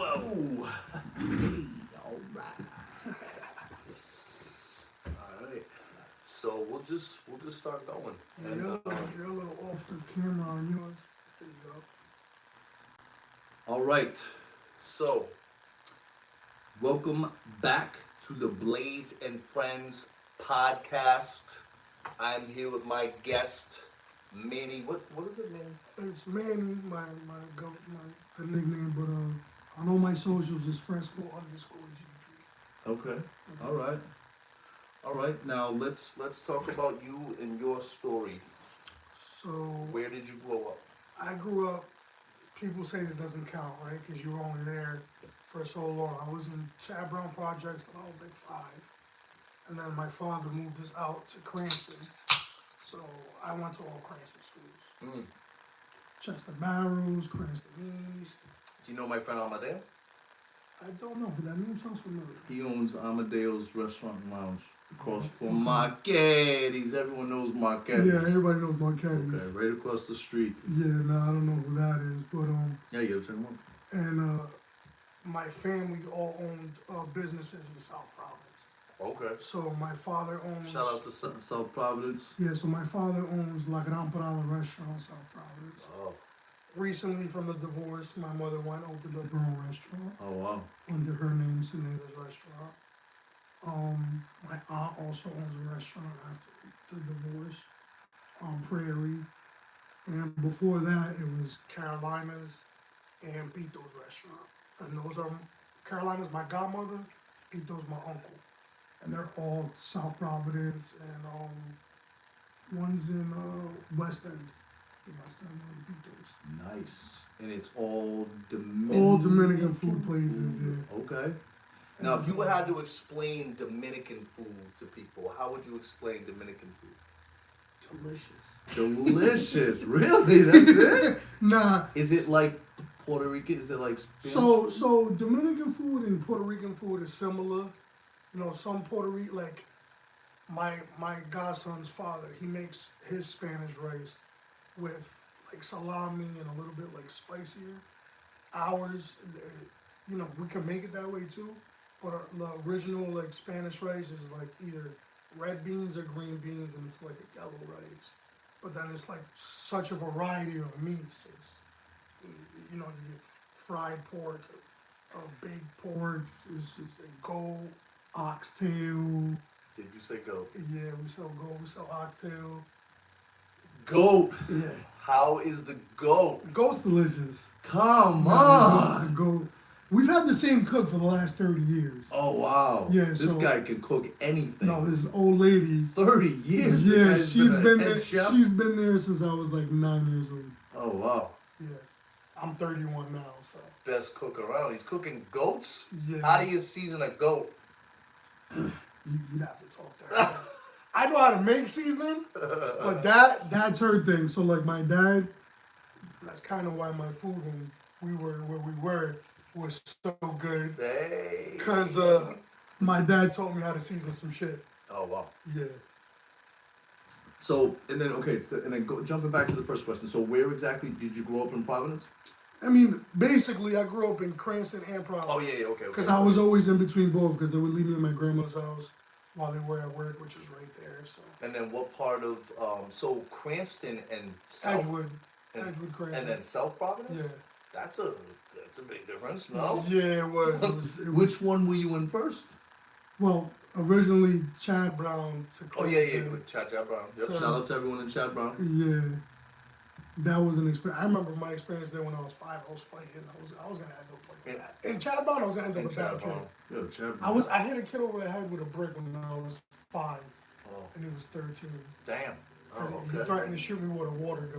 Whoa. Hey, all right. All right. So we'll just start going. Yeah, And, you're a little off the camera on yours. There you go. all right. So welcome back to the Blades and Friends podcast. I'm here with my guest, Manny. What is it, Manny? It's Manny, my nickname, but I know my socials is Fresco _GP. Okay. All right. All right. Now let's talk about you and your story. So Where did you grow up? I grew up. People say this doesn't count, right? Because you were only there for so long. I was in Chad Brown Projects till I was like 5, and then my father moved us out to Cranston. So I went to all Cranston schools. Chester Barrows, Cranston East. Do you know my friend Amadeo? I don't know, but that name sounds familiar. He owns Amadeo's Restaurant and Lounge across from Marquetti's. Everyone knows Marquetti's. Yeah, everybody knows Marquetti's. Okay, right across the street. Yeah, no, I don't know who that is, but Yeah, you gotta check him out. and my family all owned businesses in South Providence. Okay. So my father owns. Shout out to South Providence. Yeah, so my father owns La Gran Parada restaurant in South Providence. Oh. Recently, from the divorce, my mother went and opened up her own restaurant Oh wow. under her name, Sineda's Restaurant. My aunt also owns a restaurant after the divorce, Prairie. And before that, it was Carolina's and Pito's restaurant. And those are, Carolina's my godmother, Pito's my uncle. And they're all South Providence, and one's in West End. The West End one, Pito's. Nice. And it's all Dominican. All Dominican food places, yeah. Okay. Now, if you had to explain Dominican food to people, how would you explain Dominican food? Delicious. Delicious. Really? That's it? Nah. Is it like Puerto Rican? Is it like Spanish? So Dominican food and Puerto Rican food is similar. You know, some Puerto Rican, like my godson's father, he makes his Spanish rice with like salami and a little bit like spicier. Ours, you know, we can make it that way too, but the original like Spanish rice is like either red beans or green beans, and it's like a yellow rice. But then it's like such a variety of meats. It's, you know, you get fried pork, baked pork, it's a goat, oxtail. Did you say goat? Yeah, we sell goat, we sell oxtail. Goat? Yeah. How is the goat? Goat's delicious. Come on. Goat. We've had the same cook for the last 30 years. Oh, wow. Yeah, this guy can cook anything. No, this old lady. 30 years? Yeah, she's been there. Chef? She's been there since I was like 9 years old. Oh, wow. Yeah. I'm 31 now, so. Best cook around. He's cooking goats? Yeah. How do you season a goat? You'd have to talk to her. I know how to make seasoning, but that's her thing. So like my dad, that's kind of why my food when we were where we were was so good. Hey. Cause my dad taught me how to season some shit. Oh, wow. Yeah. So, and then, okay, and then jumping back to the first question. So where exactly did you grow up in Providence? I mean, basically, I grew up in Cranston and Providence. Oh, yeah, okay. Because I was always in between both, because they would leave me in my grandma's house while they were at work, which was right there. So. And then what part of, so Cranston and South? Edgewood, Cranston. And then South Providence? Yeah. That's a big difference, no? Yeah, it was. It was Which one were you in first? Well, originally Chad Brown to Oh, Cranston. yeah, with Chad Brown. Yep. So- Shout out to everyone in Chad Brown. Yeah. That was an experience. I remember my experience there when I was 5. I was fighting. I was gonna end up like that. In Chad Brown, I was gonna end up a bad kid. Yo, Chad Brown. I hit a kid over the head with a brick when I was 5, Oh, and he was 13. damn. Oh, He okay. threatened to shoot me with a water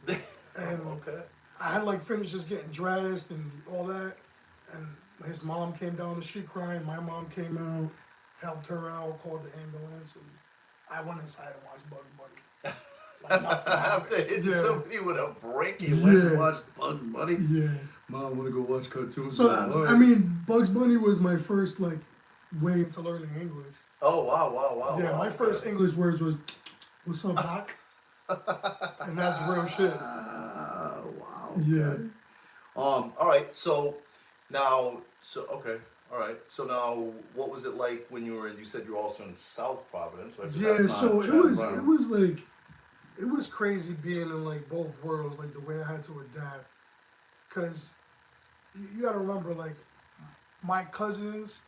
gun. And Okay. I had like finished just getting dressed and all that, and his mom came down the street crying. My mom came out, helped her out, called the ambulance, and I went inside and watched Bugs Bunny. Like nothing After happened. hitting Yeah. somebody with a brick, you went Yeah. to watch Bugs Bunny? Yeah. Mom, I want to go watch cartoons. So All right. I mean, Bugs Bunny was my first like way into learning English. Oh, wow. Yeah, my first English words was "What's up, Doc?" and that's real shit. Wow. Yeah. All right. So Now, so okay, all right. So now, what was it like when you were in? You said you were also in South Providence, right? 'Cause Yeah, that's not so Chatham it Brown. was like it was crazy being in like both worlds, like the way I had to adapt. Cause you gotta remember, like my cousins,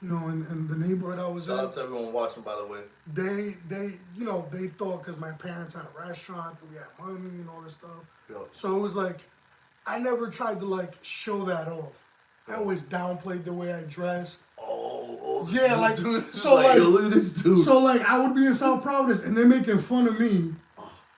in the neighborhood I was Shout in, out to everyone watching, by the way. they thought because my parents had a restaurant that we had money and all this stuff. Yep. So it was like I never tried to like show that off. I Yeah. always downplayed the way I dressed. Oh, Yeah, like dude, so like yo, look at this dude. so like I would be in South Providence and they're making fun of me,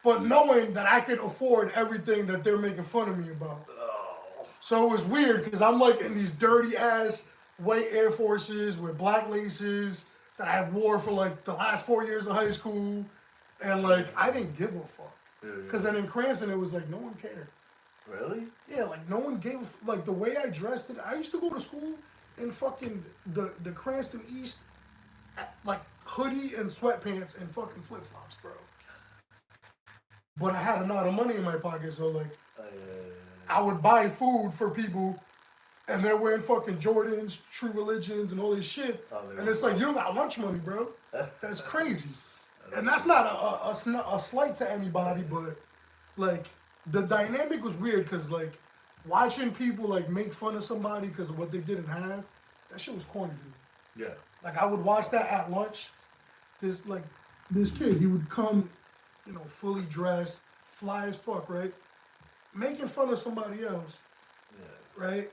but knowing that I could afford everything that they're making fun of me about. Oh, So it was weird because I'm like in these dirty ass white Air Forces with black laces that I wore for like the last 4 years of high school, and like I didn't give a fuck. yeah, Because then in Cranston it was like no one cared. really? Yeah, like no one gave like the way I dressed it. I used to go to school in fucking the Cranston East, like hoodie and sweatpants and fucking flip flops, bro. But I had a lot of money in my pocket, so like Uh, I would buy food for people, and they're wearing fucking Jordans, True Religions, and all this shit. Oh, they And don't it's like know. you don't got lunch money, bro. That's crazy. And that's not a slight to anybody, but like the dynamic was weird because like watching people like make fun of somebody because of what they didn't have, that shit was corny to me. yeah. Like I would watch that at lunch. This kid, he would come, fully dressed, fly as fuck, right? Making fun of somebody else, Yeah. right?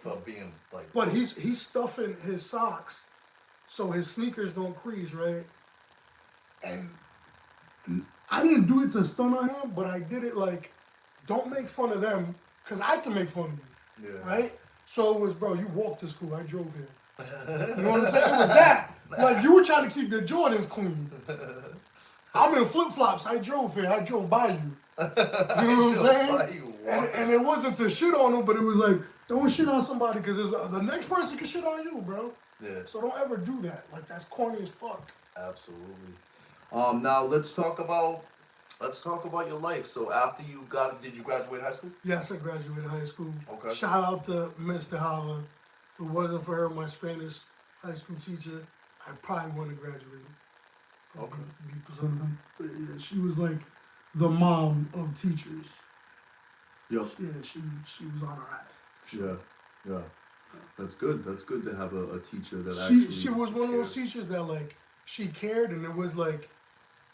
For being like. But he's stuffing his socks so his sneakers don't crease, right? And I didn't do it to stun on him, but I did it like, don't make fun of them, because I can make fun of you, Yeah. right? So it was, bro, you walked to school, I drove here. You know what I'm saying? It was that. Like, you were trying to keep your Jordans clean. I'm in flip-flops, I drove here, I drove by you. You know what I'm saying? And it wasn't to shit on him, but it was like, don't shit on somebody, because the next person can shit on you, bro. Yeah. So don't ever do that. Like, that's corny as fuck. Absolutely. Now let's talk about your life. So after did you graduate high school? Yes, I graduated high school. Okay. Shout out to Miss Tejada. If it wasn't for her, my Spanish high school teacher, I probably wouldn't have graduated. Okay. But yeah, she was like the mom of teachers. Yeah. Yeah, she was on her ass. Yeah. That's good. That's good to have a teacher that She was one of those cares. teachers that like she cared, and it was like,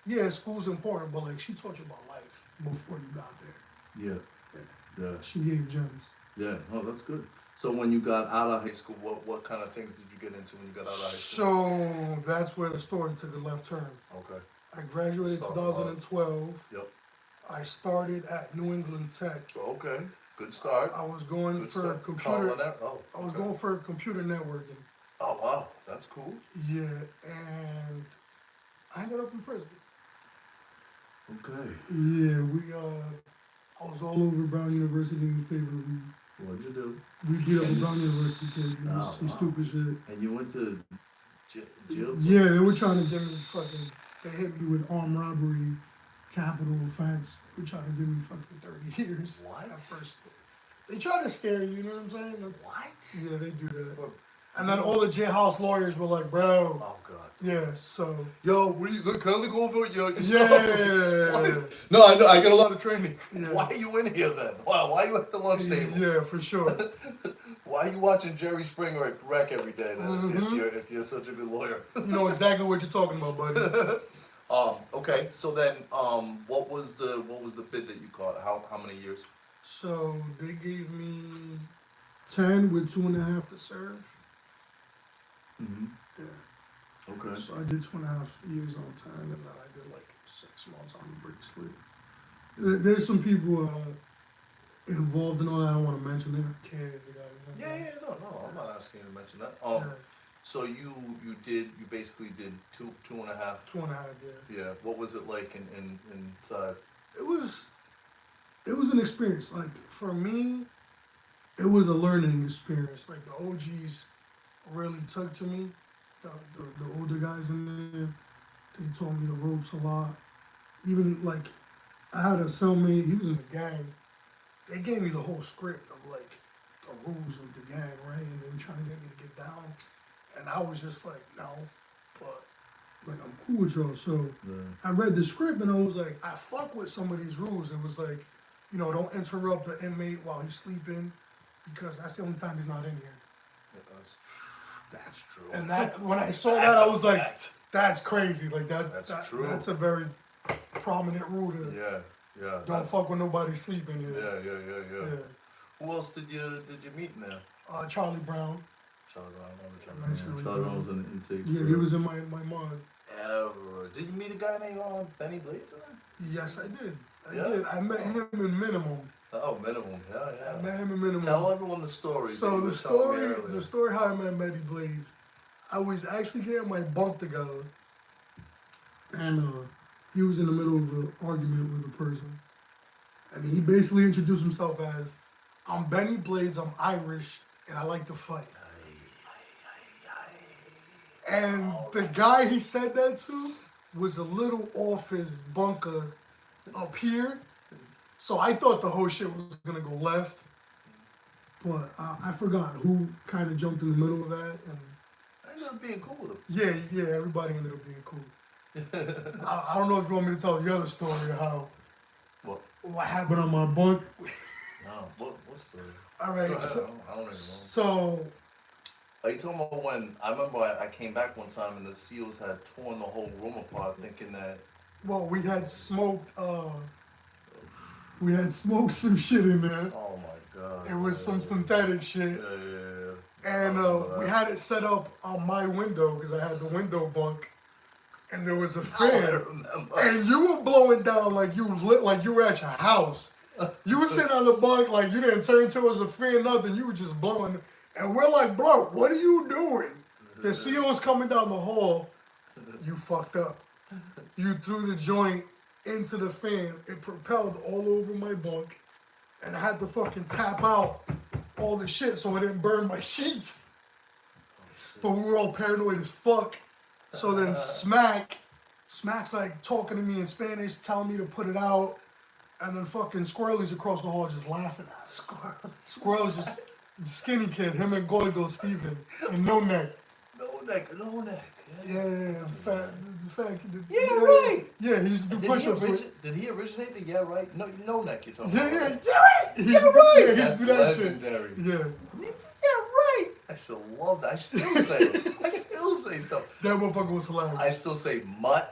yeah, school's important, but like she taught you about life before you got there. Yeah. She gave gems. Yeah. Oh, that's good. So when you got out of high school, what kind of things did you get into when you got out of high school? So that's where the story took a left turn. Okay. I graduated Let's in talk about 2012. Yep. I started at New England Tech. Okay. Good start. I was going Good for start. computer. Oh. I was okay. going for computer networking. Oh wow, that's cool. Yeah, and I ended up in prison. Okay. Yeah, I was all over Brown University newspaper. What'd you do? We beat up a Brown University kid. It was Oh, some wow. stupid shit. And you went to jail? Yeah, they were trying to get me fucking. They hit me with armed robbery, capital offense. They were trying to give me fucking 30 years. What? At first, they try to scare you. You know what I'm saying? What? Yeah, they do that. For- And then all the jailhouse lawyers were like, bro. Oh god. Yeah, so. Yo, what are you? Look, can I go over your? Yeah. No, I know. I got a lot of training. Yeah. Why are you in here then? Why are you at the lunch table? Yeah, for sure. Why are you watching Jerry Springer wreck every day then? Mhm. If you're such a good lawyer. You know exactly what you're talking about, buddy. Okay. So then, what was the bid that you caught? How many years? So they gave me 10 with 2.5 to serve. Mm-hmm. Yeah. Okay. So I did 2.5 years on 10, and then I did like 6 months on the bracelet. There's some people involved in all that I don't want to mention. They're not kids. They got, Yeah. No. I'm not asking you to mention that. Yeah, So you basically did two and a half. 2.5, yeah. Yeah. What was it like inside? It was an experience. Like for me, it was a learning experience. Like the OGs really took to me. The older guys in there, they taught me the ropes a lot. Even like I had a cellmate, he was in the gang. They gave me the whole script of like the rules of the gang, right? And they were trying to get me to get down. And I was just like, no, but like I'm cool with y'all. So I read the script and I was like, I fuck with some of these rules. It was like, you know, don't interrupt the inmate while he's sleeping because that's the only time he's not in here. That's true. And that when I saw that, I was like, that's crazy. Like that's true. That's a very prominent rule to don't fuck with nobody sleeping here. Yeah. Who else did you meet in there? Charlie Brown. Charlie Brown was in the intake. Yeah, he was in my mod. Did you meet a guy named Benny BLADEZ? Yes, I did. I did. I met him in Minimum. Oh, Minimum. Yeah. I met him in Minimum. Tell everyone the story. So the story how I met Benny BLADEZ, I was actually getting my bunk together, and he was in the middle of an argument with a person, and he basically introduced himself as, "I'm Benny BLADEZ. I'm Irish, and I like to fight." And the guy he said that to was a little off his bunker up here. So I thought the whole shit was going to go left. But I forgot who kind of jumped in the middle of that. And I ended up being cool with him. Yeah, everybody ended up being cool. I don't know if you want me to tell the other story of how what happened on my bunk. No, what story? All right. I don't even know. So... Are you talking about when, I remember I came back one time and the SEALs had torn the whole room apart thinking that... Well, we had smoked some shit in there. Oh my God. It was some synthetic shit. Yeah. And we had it set up on my window because I had the window bunk. And there was a fan. And you were blowing down like you were at your house. You were sitting on the bunk like you didn't turn towards the fan, nothing. You were just blowing. And we're like, bro, what are you doing? The CO's coming down the hall. You fucked up. You threw the joint into the fan. It propelled all over my bunk. And I had to fucking tap out all the shit so it didn't burn my sheets. But we were all paranoid as fuck. So then Smack's like talking to me in Spanish, telling me to put it out. And then fucking Squirrely's across the hall just laughing at us. Squirrely's just... The skinny kid, him and Gordo Steven, and No Neck. No Neck. Yeah. The fat kid. Yeah, right. Yeah, he used to do push-ups. Did he originate the Neck you're talking about? Yeah, right. Yeah, right. That's legendary. Yeah. Right. I still love that. I still say it. I still say stuff. That motherfucker was hilarious. I still say mutt.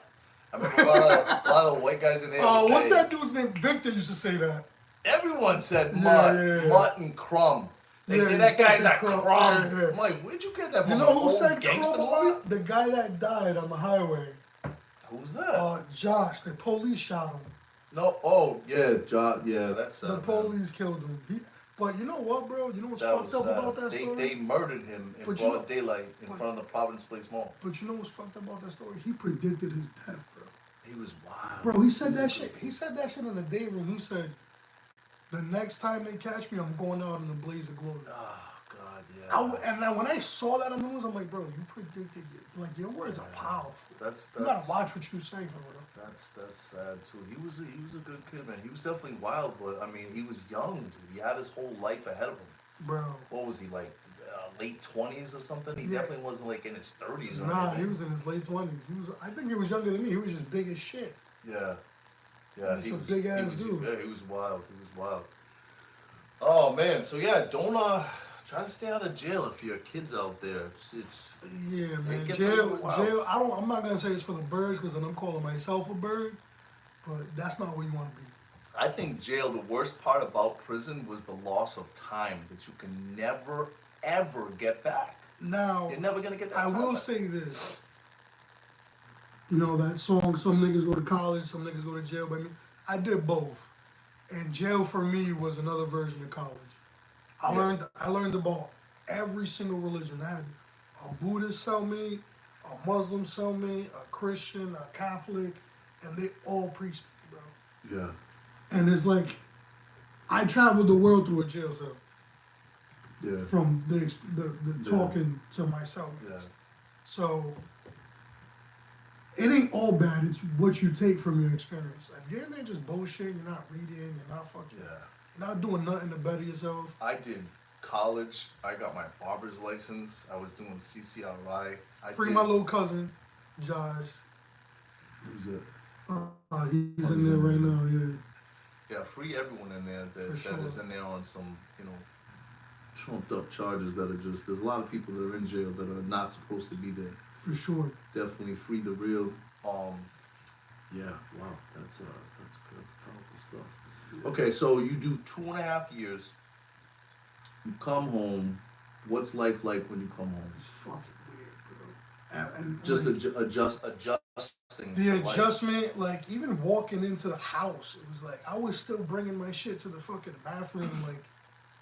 I remember a lot of white guys in there. What's that dude's name? Victor used to say that. Everyone said mutt, mutt and crumb. They say that guy's a crumb. Yeah. I'm like, where'd you get that from? You know who said gangster crumb? The guy that died on the highway. Who's that? Josh. The police shot him. No, Josh. Yeah, that's the police killed him. But you know what, bro? You know what's fucked up about that story? They murdered him in broad daylight in front of the Providence Place Mall. But you know what's fucked up about that story? He predicted his death, bro. He was wild. Bro, he said that shit. He said that shit in the day room. He said, the next time they catch me, I'm going out in a blaze of glory. Oh, God, yeah. And then when I saw that on the news, I'm like, bro, you predicted it. Like, your words are powerful. You gotta watch what you say, for real. That's sad, too. He was a good kid, man. He was definitely wild, but, I mean, he was young, dude. He had his whole life ahead of him. Bro. What was he, like, late 20s or something? He definitely wasn't, like, in his 30s or anything. anything. He was in his late 20s. I think he was younger than me. He was just big as shit. Yeah. He was a big-ass dude. Yeah, he was wild. Oh man, so yeah, don't try to stay out of jail if your kids out there. It's yeah, man. Jail. I'm not gonna say it's for the birds because then I'm calling myself a bird, but that's not where you want to be. I think jail. The worst part about prison was the loss of time that you can never ever get back. Now you're never gonna get that. I will say this. You know that song, some niggas go to college, some niggas go to jail. But I did both. And jail for me was another version of college. I learned about every single religion. I had a Buddhist cellmate, a Muslim cellmate, a Christian, a Catholic, and they all preached to me, bro. Yeah. And it's like, I traveled the world through a jail cell. Yeah. From the talking to my cellmates. Yeah. So it ain't all bad. It's what you take from your experience. If you're in there just bullshit, you're not reading, you're not fucking, you're not doing nothing to better yourself. I did college, I got my barber's license. I was doing CCRI. Free my little cousin, Josh. Who's it? He's in there right now, yeah. Yeah, free everyone in there that is in there on some, trumped up charges that are just. There's a lot of people that are in jail that are not supposed to be there. For sure. Definitely free the real. Yeah, wow, that's good, powerful stuff. Okay, so you do 2.5 years. You come home. What's life like when you come home? It's fucking weird, bro. And just adjusting. The adjustment, like even walking into the house, it was like I was still bringing my shit to the fucking bathroom, like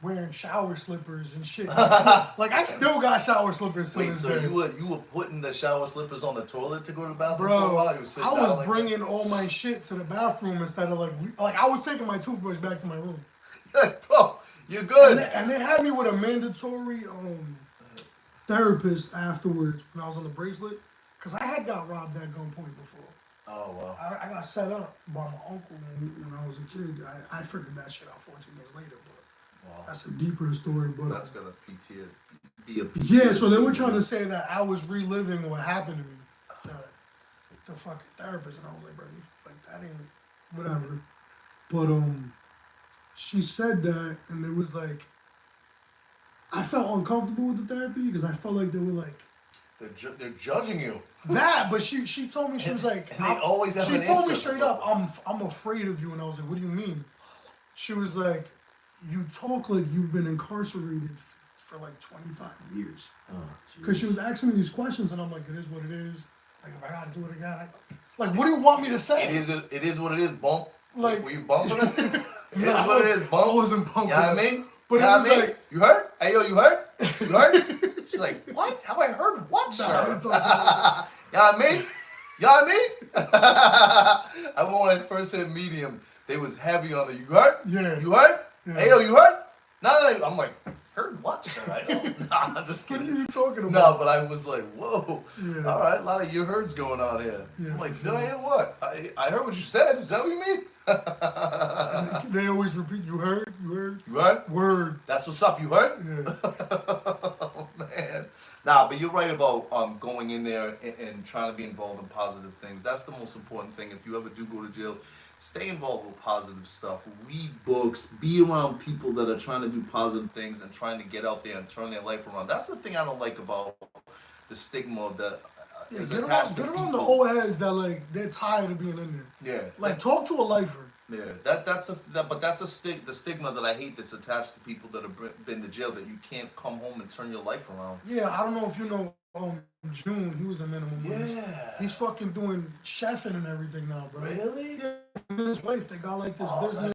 wearing shower slippers and shit. Like I still got shower slippers to this day. You were putting the shower slippers on the toilet to go to the bathroom bro, for a while? I was bringing all my shit to the bathroom instead of like I was taking my toothbrush back to my room. Bro, you're good. And they had me with a mandatory therapist afterwards when I was on the bracelet, because I had got robbed at gunpoint before. Oh, wow. I got set up by my uncle when I was a kid. I figured that shit out 14 years later, but wow. That's a deeper story. But that's gonna be a PTSD. Yeah, so they were trying to say that I was reliving what happened to me. The fucking therapist, and I was like, bro, that ain't whatever. But she said that, and it was like I felt uncomfortable with the therapy because I felt like they were like they're judging you. That, but she told me, she was like, and they always have she told me straight up, I'm afraid of you, and I was like, what do you mean? She was like, you talk like you've been incarcerated for like 25 years. Because she was asking me these questions, and I'm like, it is what it is. Like, if I gotta do it again, like, what do you want me to say? It is what it is, bump. Like, were you bumping it? It is what it is, bump. I wasn't bumping. You know what I mean? But you know what I mean? Like, you heard? Hey, yo, you heard? You heard? She's like, what? Have I heard what, sir? You know what I mean? You know what I mean? I remember when I first hit Medium, they was heavy on the, you heard? Yeah. You heard? Yeah. Hey, yo, you heard? No, I'm like, heard what, sir? I don't. Nah, I'm just kidding. What are you talking about? No, but I was like, whoa. Yeah. All right, a lot of you heards going on here. Yeah, I'm like, did I hear what? I heard what you said. Is that what you mean? They always repeat, you heard? You heard? You heard? Word. That's what's up, you heard? Yeah. Oh, man. Nah, but you're right about going in there and trying to be involved in positive things. That's the most important thing. If you ever do go to jail, stay involved with positive stuff. Read books. Be around people that are trying to do positive things and trying to get out there and turn their life around. That's the thing I don't like about the stigma that is attached to people. Get around the old heads that, like, they're tired of being in there. Yeah. Like, talk to a lifer. Yeah, but that's the stigma that I hate that's attached to people that have been to jail, that you can't come home and turn your life around. Yeah, I don't know if you know June, he was a minimum wage. Yeah. He's fucking doing chefing and everything now, bro. Really? Yeah, him and his wife, they got like this business.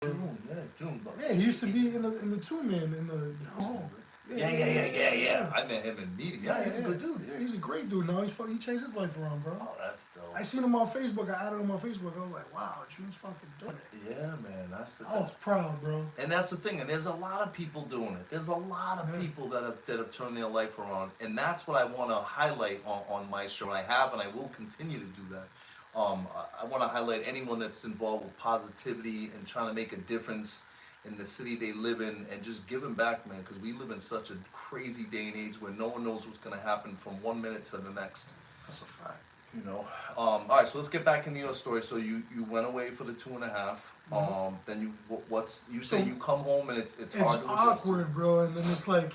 June. Yeah, he used to be in the two-man in the home. Yeah. I met him in meeting. Yeah, he's a good dude. Yeah, he's a great dude. Now he changed his life around, bro. Oh, that's dope. I seen him on Facebook. I added him on Facebook. I was like, wow, June's fucking doing it. Yeah, man. I was proud, bro. And that's the thing. And there's a lot of people doing it. There's a lot of people that have turned their life around. And that's what I want to highlight on my show. And I have, and I will continue to do that. I want to highlight anyone that's involved with positivity and trying to make a difference in the city they live in, and just giving back, man, because we live in such a crazy day and age where no one knows what's going to happen from 1 minute to the next. That's a fact. You know. All right, so let's get back into your story. So you went away for the 2.5. Then you say you come home and it's hard to awkward, bro, and then it's like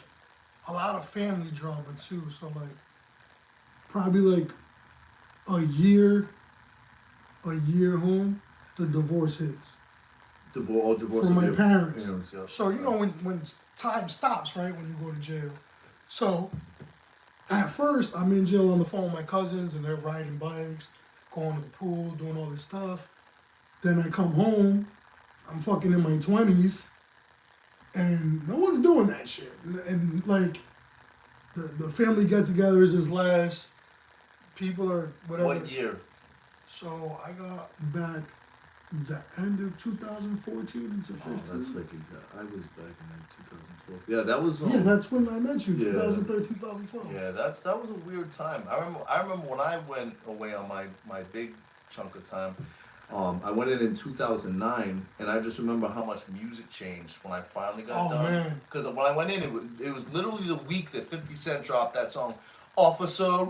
a lot of family drama too. So like probably like a year home, the divorce hits. Divorce from my parents. Yeah. So you know when time stops, right, when you go to jail. So at first I'm in jail on the phone with my cousins, and they're riding bikes, going to the pool, doing all this stuff. Then I come home, I'm fucking in my 20s, and no one's doing that shit. And like the family get together is just last. People are whatever. What year? So I got back the end of 2014 into 15. Oh, that's like I was back in 2012. Yeah, that was. Yeah, that's when I met you. Yeah. 2013, 2012. Yeah, that was a weird time. I remember when I went away on my big chunk of time. I went in 2009, and I just remember how much music changed when I finally got Oh, done. man. Because when I went in, it was literally the week that 50 Cent dropped that song, Officer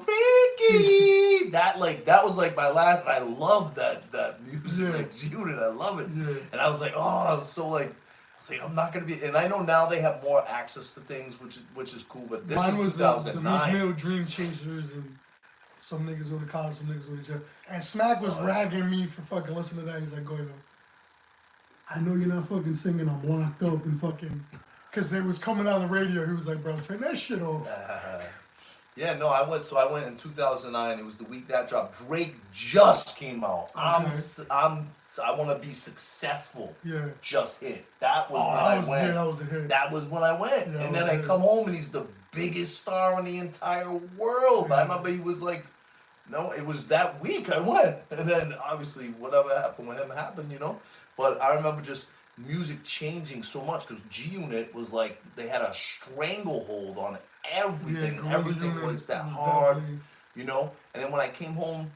Ricky. That was like my last. I love that music, Yeah. like G-Unit. I love it. Yeah. And I was like, oh, I was so like. I was like, I'm not gonna be. And I know now they have more access to things, which is cool. But this Mine is was the 2009. McMill Dream Chasers, and some niggas go to college, some niggas go to jail. And Smack was ragging me for fucking listening to that. He's like, go ahead. I know you're not fucking singing. I'm locked up and fucking. Because they was coming on the radio. He was like, bro, turn that shit off. Yeah, no, I went. So I went in 2009. It was the week that dropped. Drake just came out. Okay. I want to be successful. Yeah. Just hit. That was when that I was went. That was a hit. That was when I went. Yeah, And that then was a I hit. come home and he's the biggest star in the entire world. Yeah. I remember he was like, no, it was that week I went. And then obviously whatever happened with him happened, you know. But I remember just music changing so much because G-Unit was like, they had a stranglehold on everything. Gorilla Everything Unit was that was hard, definitely- you know. And then when I came home,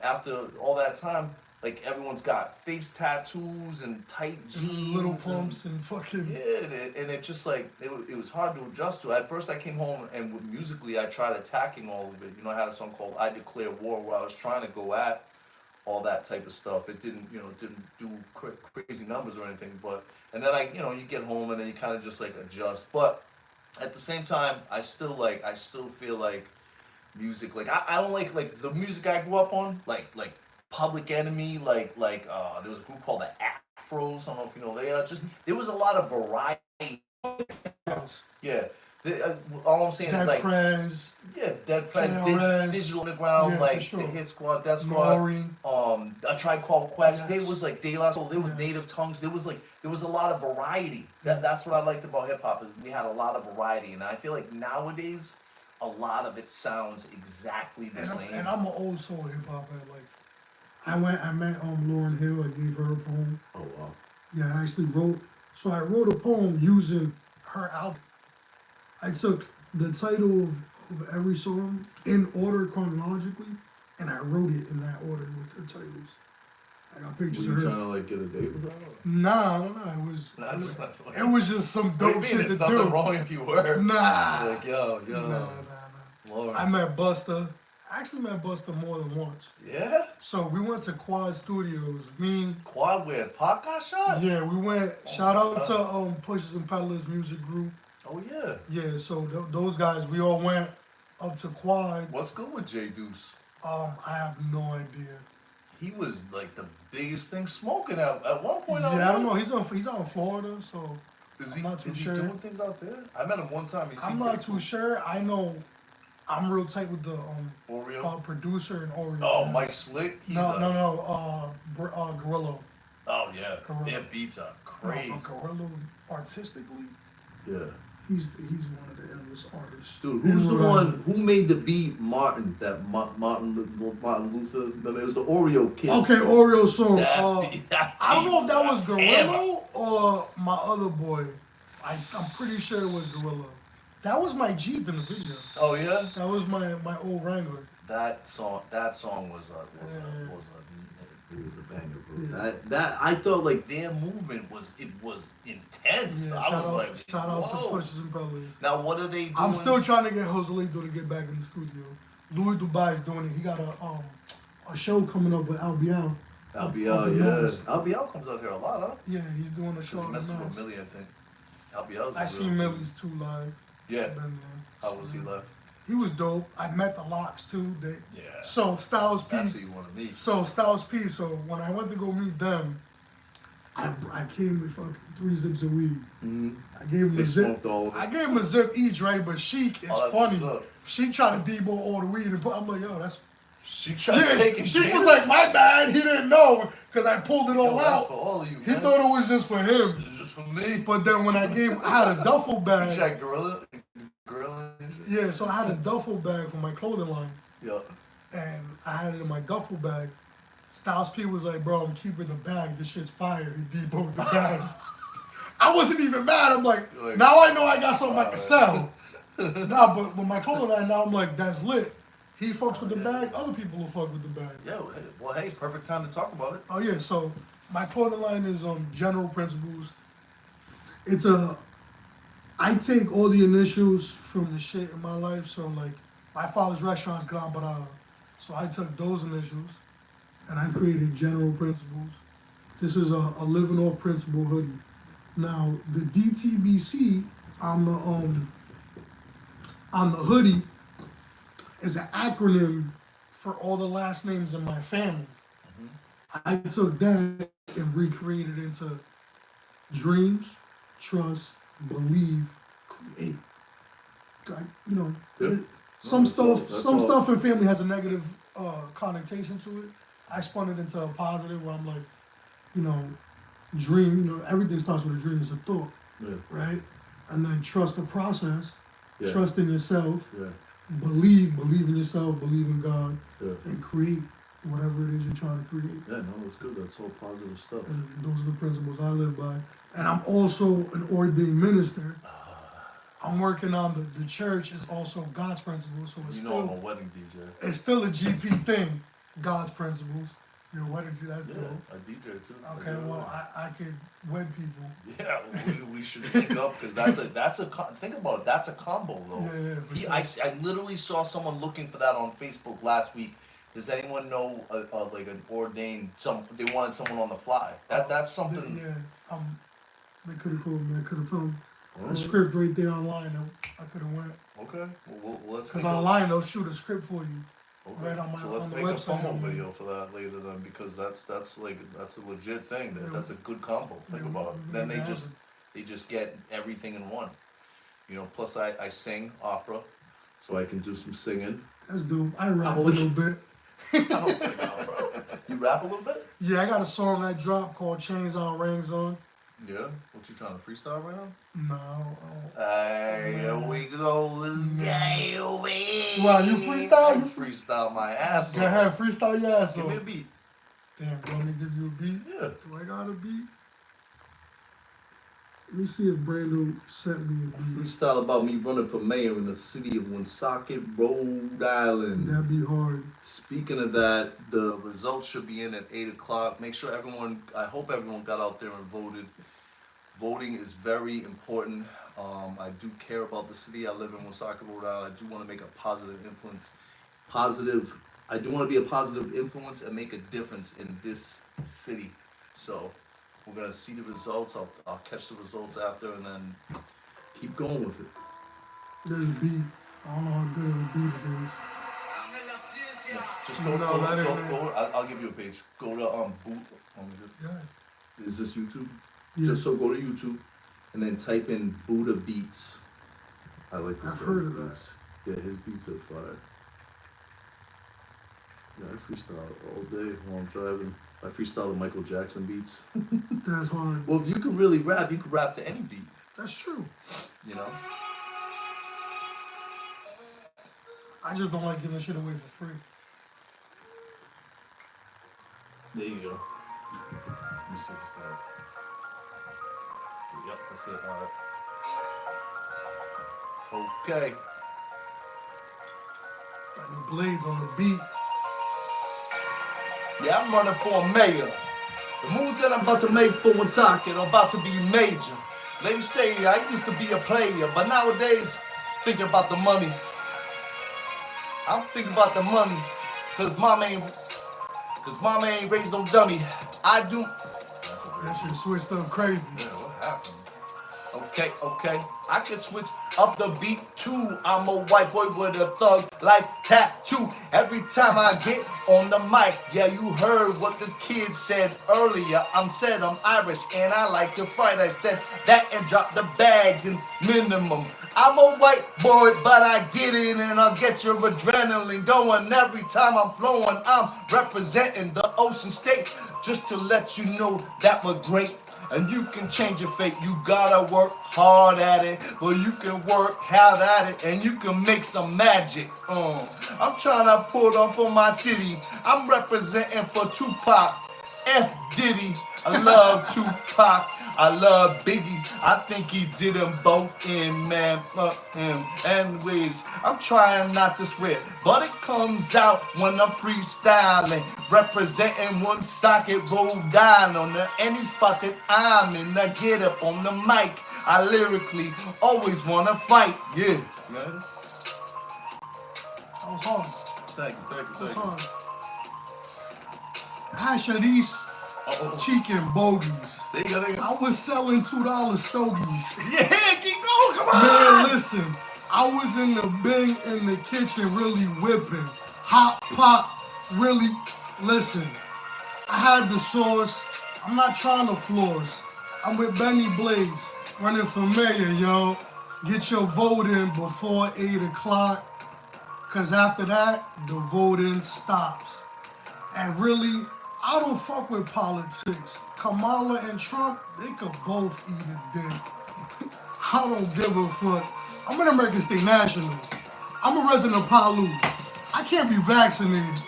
after all that time, like everyone's got face tattoos and tight jeans, little and- pumps and fucking. yeah, and it just like it was hard to adjust to. At first, I came home and musically, I tried attacking all of it. You know, I had a song called "I Declare War" where I was trying to go at all that type of stuff. It didn't do crazy numbers or anything. But and then you get home and then you kind of just like adjust. But at the same time, I still feel like music. Like I don't like the music I grew up on. Like Public Enemy. Like there was a group called the Afros. I don't know if you know. There was a lot of variety. Yeah. All I'm saying Dead is like Prez, Dead Prez, KRS, Digital Underground, yeah, like for sure. the Hit Squad, Death Squad, Nori. A Tribe Called Quest. Yes. There was like De La Soul. There was Yes. Native Tongues. There was a lot of variety. That's what I liked about hip hop is we had a lot of variety, and I feel like nowadays a lot of it sounds exactly the same. And I'm an old soul hip hop head. Like, I met Lauryn Hill. I gave her a poem. Oh wow. Yeah, I actually wrote. So I wrote a poem using her album. I took the title of every song in order chronologically, and I wrote it in that order with her titles. I got pictures of her. to like get a date with her? Nah. It was. Nah, just messing with It was just some What do you dope mean? shit There's to nothing do. wrong if you were. Nah. Like yo. Nah. Lord. I met Busta. I actually met Busta more than once. Yeah? So we went to Quad Studios. Me. Quad where Pac got shot? Yeah, we went. Shout out God. to Pushers and Peddlers music group. Oh yeah. Yeah, so those guys, we all went up to Quad. What's good with Jay Deuce? I have no idea. He was like the biggest thing smoking at one point. Yeah, I don't know. He's out in Florida, so Is I'm not too he sure. doing things out there? I met him one time. He I'm seemed not pretty too sure. I know I'm real tight with the Oreo. producer and Oreo. Oh, man. Mike Slick. He's No. Gorilla. Oh yeah, Gorilla. their beats are crazy. No, Gorilla artistically, Yeah. he's one of the illest artists. Dude, who's in the Rhode one Island. who made the beat? Martin. That Martin Luther. It was the Oreo kid. Okay, Oreo song. That I don't know if that was beat hammer. Gorilla or my other boy. I'm pretty sure it was Gorilla. That was my Jeep in the video. Oh yeah. That was my old Wrangler. That song was a banger, bro. Yeah. That I thought like their movement was intense. Yeah, I was like, shout out to whoa. Pushers and Peddlers. Now what are they doing? I'm still trying to get Joselito to get back in the studio. Louis Dubai's doing it. He got a show coming up with LBL. LBL, yeah. LBL comes out here a lot, huh? Yeah, he's doing a show. Because he in messing Mass. with Millie, I think. LBL's. I seen Millie's too live. Yeah. Been there. How was he left? He was dope. I met the Locks too. Yeah. So Styles P. That's who you want to meet. So Styles P. So when I went to go meet them, I came with fucking 3 zips of weed. Mm-hmm. I gave him They a zip. smoked all of it. I gave him a zip each, right? But Sheik is Oh, that's what's funny. up. She tried to debo all the weed and put. I'm like, yo, that's. She tried to take it. She was like, my bad. He didn't know because I pulled it all that's out. for all of you, He man. thought it was just for him. It's just for me. But then when I had a duffel You bag. shot Gorilla and shit? Yeah, so I had a duffel bag for my clothing line. Yeah. And I had it in my duffel bag. Styles P was like, bro, I'm keeping the bag. This shit's fire. He deboed the bag. I wasn't even mad. I'm like, now I know I got something I can sell. Nah, but with my clothing line now, I'm like, that's lit. he fucks with the bag, other people will fuck with the bag. Yeah, well, hey, perfect time to talk about it. Oh yeah, so my clothing line is general principles. I take all the initials from the shit in my life. So like my father's restaurant's Gran Parada. So I took those initials and I created general principles. This is a living off principle hoodie. Now the DTBC on the hoodie is an acronym for all the last names in my family. I took that and recreated into dreams, trust, believe, create. You know, Yeah. some that's all- stuff, that's some all. stuff in family has a negative connotation to it. I spun it into a positive where I'm like, you know, dream. You know, everything starts with a dream. It's a thought, Yeah. right? And then trust the process. Yeah. Trust in yourself. Yeah. Believe in yourself. Believe in God, Yeah. and create whatever it is you're trying to create. Yeah, no, that's good. That's all positive stuff. And those are the principles I live by. And I'm also an ordained minister. I'm working on the church is also God's principles, so it's You know I'm a still wedding DJ. it's still a GP thing. God's principles. You're a wedding DJ, that's Yeah, dope. I DJ too. Okay, well I could wed people. Yeah, we should link up because think about it. That's a combo though. Yeah, for sure. I literally saw someone looking for that on Facebook last week. Does anyone know like an ordained they wanted someone on the fly? That's something. Yeah, they could have called me. I could have found a Alright. script right there online. I could have went. Okay, well let's. Because make a- online they'll shoot a script for you. Okay. Right on my- So let's on the make a website, promo I mean. video for that later then because that's a legit thing. Yeah. That's a good combo. Think Yeah, about it. we Then make they that just get everything in one. You know. Plus I sing opera, so I can do some singing. That's dope. I rap a only- little bit. I don't sing opera. You rap a little bit? Yeah, I got a song I dropped called Chains On Rings On. Yeah. What you trying to freestyle right now? No, I don't. Hey, here we go. This guy away. Wow, you freestyle? I freestyle my ass off. Go ahead, freestyle your ass Give me a off. beat. Damn, you want me to give you a beat? Yeah. Do I got a beat? Let me see if Brando sent me a beat. Freestyle about me running for mayor in the city of Woonsocket, Rhode Island. That'd be hard. Speaking of that, the results should be in at 8 o'clock. Make sure I hope everyone got out there and voted. Voting is very important. I do care about the city. I live in Woonsocket, Rhode Island. I do want to make a positive influence. I do want to be a positive influence and make a difference in this city. So we're going to see the results. I'll catch the results after and then keep going with it. There's a beat. I don't know how good of a beat it is. Just I'll give you a page. Go to boot. Yeah. Is this YouTube? Yeah. Just so go to YouTube and then type in Buddha Beats. I like this. I've guy's heard of that. beats. Yeah, his beats are fire. Yeah, I freestyle all day while I'm driving. I freestyle the Michael Jackson beats. That's hard. Well, if you can really rap, you can rap to any beat. That's true. You know. I just don't like giving shit away for free. There you go. Let me see this time. Yep, that's it. Okay. Got new blades on the beat. Yeah, I'm running for a mayor. The moves that I'm about to make for Woonsocket are about to be major. They say I used to be a player, but nowadays, thinking about the money. I'm thinking about the money, cause mama ain't raised no dummy. I do. That shit switched up crazy. Yeah, what happened? Okay. I can switch up the beat too. I'm a white boy with a thug life tattoo. Every time I get on the mic, yeah, you heard what this kid said earlier. I'm Irish and I like to fight. I said that and drop the bags in minimum. I'm a white boy, but I get it and I'll get your adrenaline going every time I'm flowing. I'm representing the Ocean State just to let you know that we're great. And you can change your fate, you gotta work hard at it. But you can work hard at it and you can make some magic. I'm trying to put on for my city. I'm representing for Tupac, F. Diddy. I love Tupac. I love Biggie. I think he did them both in, man. Fuck him. Anyways, I'm trying not to swear, but it comes out when I'm freestyling. Representing one socket, Rhode Island. On any spot that I'm in, I get up on the mic. I lyrically always wanna fight. Yeah, man. That was hard. Thank you, thank you, That was thank you. hard. Hash of these chicken bogies. There you go, there you go. I was selling $2 stogies. Yeah, keep going, come on. Man, listen, I was in the bing in the kitchen really whipping. Hot pot, really, listen. I had the sauce. I'm not trying to floss. I'm with Benny Blaze, running for mayor, yo. Get your vote in before 8 o'clock, because after that, the voting stops. And really, I don't fuck with politics. Kamala and Trump, they could both eat a dick. I don't give a fuck. I'm an American State National. I'm a resident of Palu. I can't be vaccinated.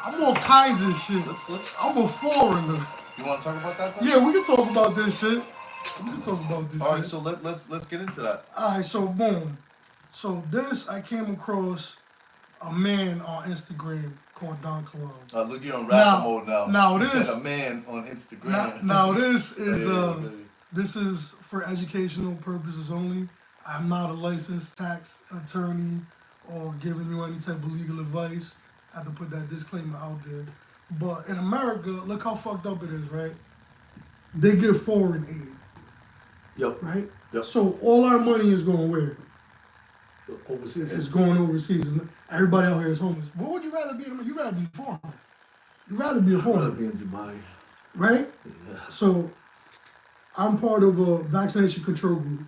I'm all kinds of shit. I'm a foreigner. You want to talk about that? Then? Yeah, we can talk about this shit. We can talk about this. All right, shit. so let's get into that. All right, so boom. So this, I came across a man on Instagram called Don Cologne. Look, you're on rapper mode now. Now You this, said a man on Instagram. now this is Yeah. this is for educational purposes only. I'm not a licensed tax attorney or giving you any type of legal advice. I have to put that disclaimer out there. But in America, look how fucked up it is, right? They give foreign aid, Yep. right? Yep. So all our money is going where? Overseas. It's going overseas. Everybody out here is homeless. What would you rather be? You'd rather be foreign. You'd rather be a I'd rather foreigner, be in Dubai. right? Yeah. So I'm part of a vaccination control group.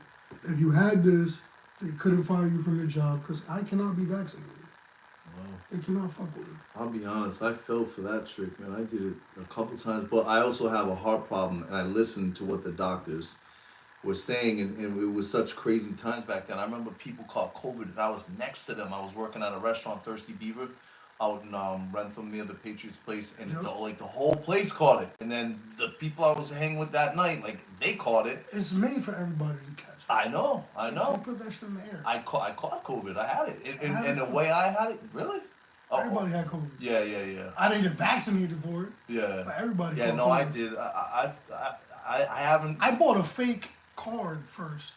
If you had this, they couldn't fire you from your job because I cannot be vaccinated. Wow. They cannot fuck with me. I'll be honest, I fell for that trick, man. I did it a couple times, but I also have a heart problem, and I listened to what the doctors were saying, and it was such crazy times back then. And I remember people caught COVID, and I was next to them. I was working at a restaurant, Thirsty Beaver, out in Rentham near the Patriots place, and Yep. the whole place caught it. And then the people I was hanging with that night, like they caught it. It's made for everybody to catch. I know. They put that shit in the air. I caught COVID. I had it, I had and it the too. way I had it, really. Oh, Everybody had COVID. Yeah. I didn't get vaccinated for it, Yeah. but everybody. Yeah, caught no, COVID. I did. I haven't. I bought a fake card first.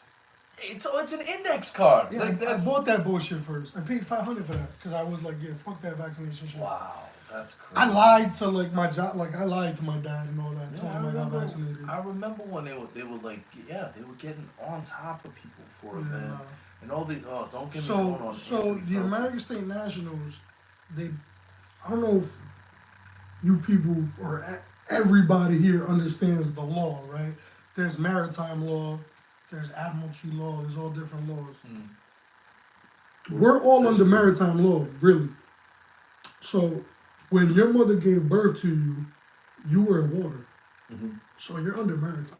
It's an index card. Yeah, Like, I that's bought that bullshit first. I paid $500 for that because I was like, yeah, fuck that vaccination shit. wow. That's crazy. I lied to like my job, like I lied to my dad and all that. Yeah, Told him I got vaccinated. I remember when they were like, yeah, they were getting on top of people for it, Yeah, man. nah. And all the don't get me wrong on So Anthony the Fauci. American State Nationals, I don't know if you people or everybody here understands the law, right? There's maritime law, there's admiralty law, there's all different laws. We're all under maritime law, really. So when your mother gave birth to you, you were in water. Mhm. So you're under maritime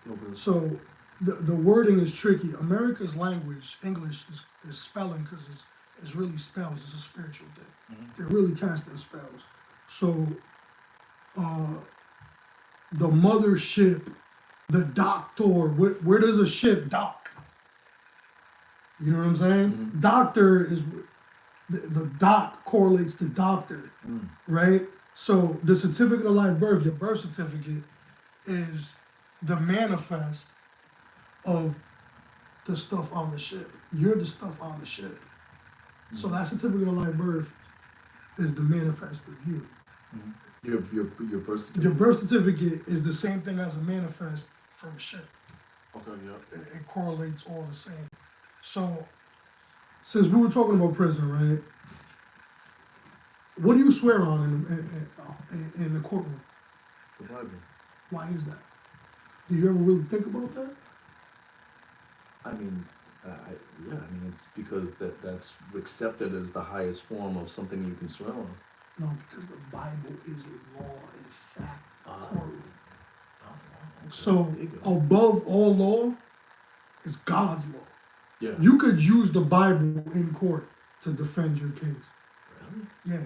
law. Okay. So the wording is tricky. America's language, English, is spelling because it's really spells. It's a spiritual thing. They're really casting spells. So the mothership, the doctor, where does a ship dock? You know what I'm saying? Doctor is, the doc correlates to doctor, right? So the certificate of live birth, your birth certificate, is the manifest of the stuff on the ship. You're the stuff on the ship. So that certificate of live birth is the manifest of you. Your birth certificate. Your birth certificate is the same thing as a manifest from a ship. Okay, yeah. It correlates all the same. So, since we were talking about prison, right? What do you swear on in the courtroom? The Bible. Why is that? Do you ever really think about that? I mean, yeah. I mean, it's because that's accepted as the highest form of something you can swear on. No, because the Bible is law and fact. Courtroom. Okay, So there you go. above all law is God's law. Yeah. You could use the Bible in court to defend your case. Really? Yeah.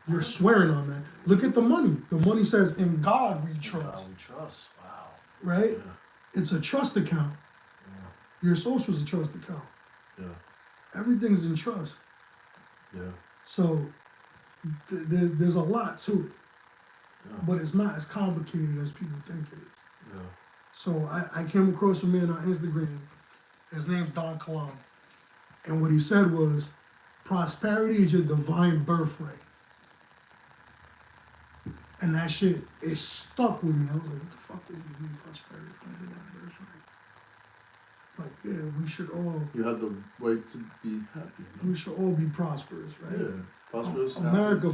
You're swearing on that. Look at the money. The money says, in God we God, trust. we trust. Wow. right? Yeah. It's a trust account. Yeah. Your social is a trust account. Yeah. Everything's in trust. Yeah. So there's a lot to it, Yeah. but it's not as complicated as people think it is. Yeah. So I came across a man on Instagram. His name's Don Kalam. And what he said was, prosperity is your divine birthright. And that shit, it stuck with me. I was like, what the fuck does he mean, prosperity is my divine birthright? Like, yeah, we should all, You have the right to be happy. No? we should all be prosperous, right? Yeah. Prosperous. America,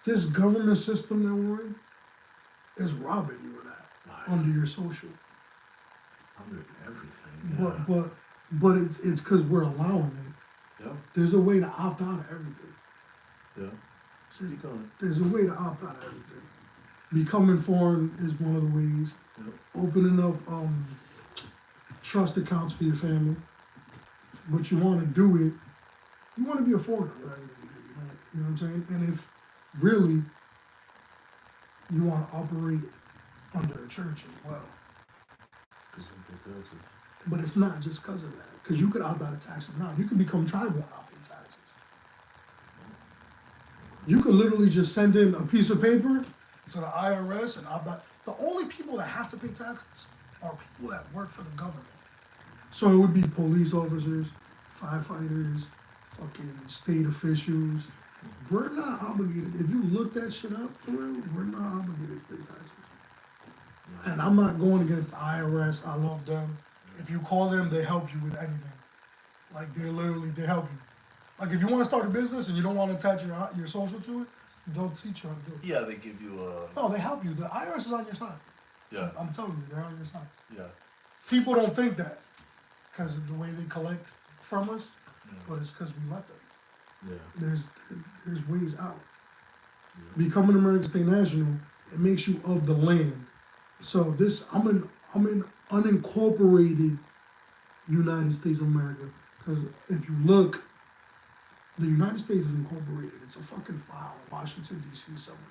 this government system that we're in is robbing you of that under your social. Under everything. Yeah. But it's because we're allowing it. Yeah. There's a way to opt out of everything. Yeah. So you going. There's a way to opt out of everything. Becoming foreign is one of the ways. Yeah. Opening up trust accounts for your family. But you want to do it. You want to be a foreigner with everything you do. You know what I'm saying? And if really you want to operate under a church as well. Because you pay taxes. But it's not just because of that. Because you could opt out of taxes now. You can become tribal and not pay taxes. You could literally just send in a piece of paper to the IRS and opt out. The only people that have to pay taxes are people that work for the government. So it would be police officers, firefighters, fucking state officials. We're not obligated. If you look that shit up for real, we're not obligated to pay taxes. And I'm not going against the IRS. I love them. If you call them, they help you with anything. Like they help you. Like if you want to start a business and you don't want to attach your social to it, they'll teach you how to do it. Yeah, they give you a. No, they help you. The IRS is on your side. Yeah. I'm telling you, they're on your side. Yeah. People don't think that because of the way they collect from us, Yeah. but it's because we let them. Yeah. There's ways out. Yeah. Becoming American State National, it makes you of the land. So I'm in unincorporated United States of America. Because if you look, the United States is incorporated. It's a fucking file in Washington, D.C. somewhere.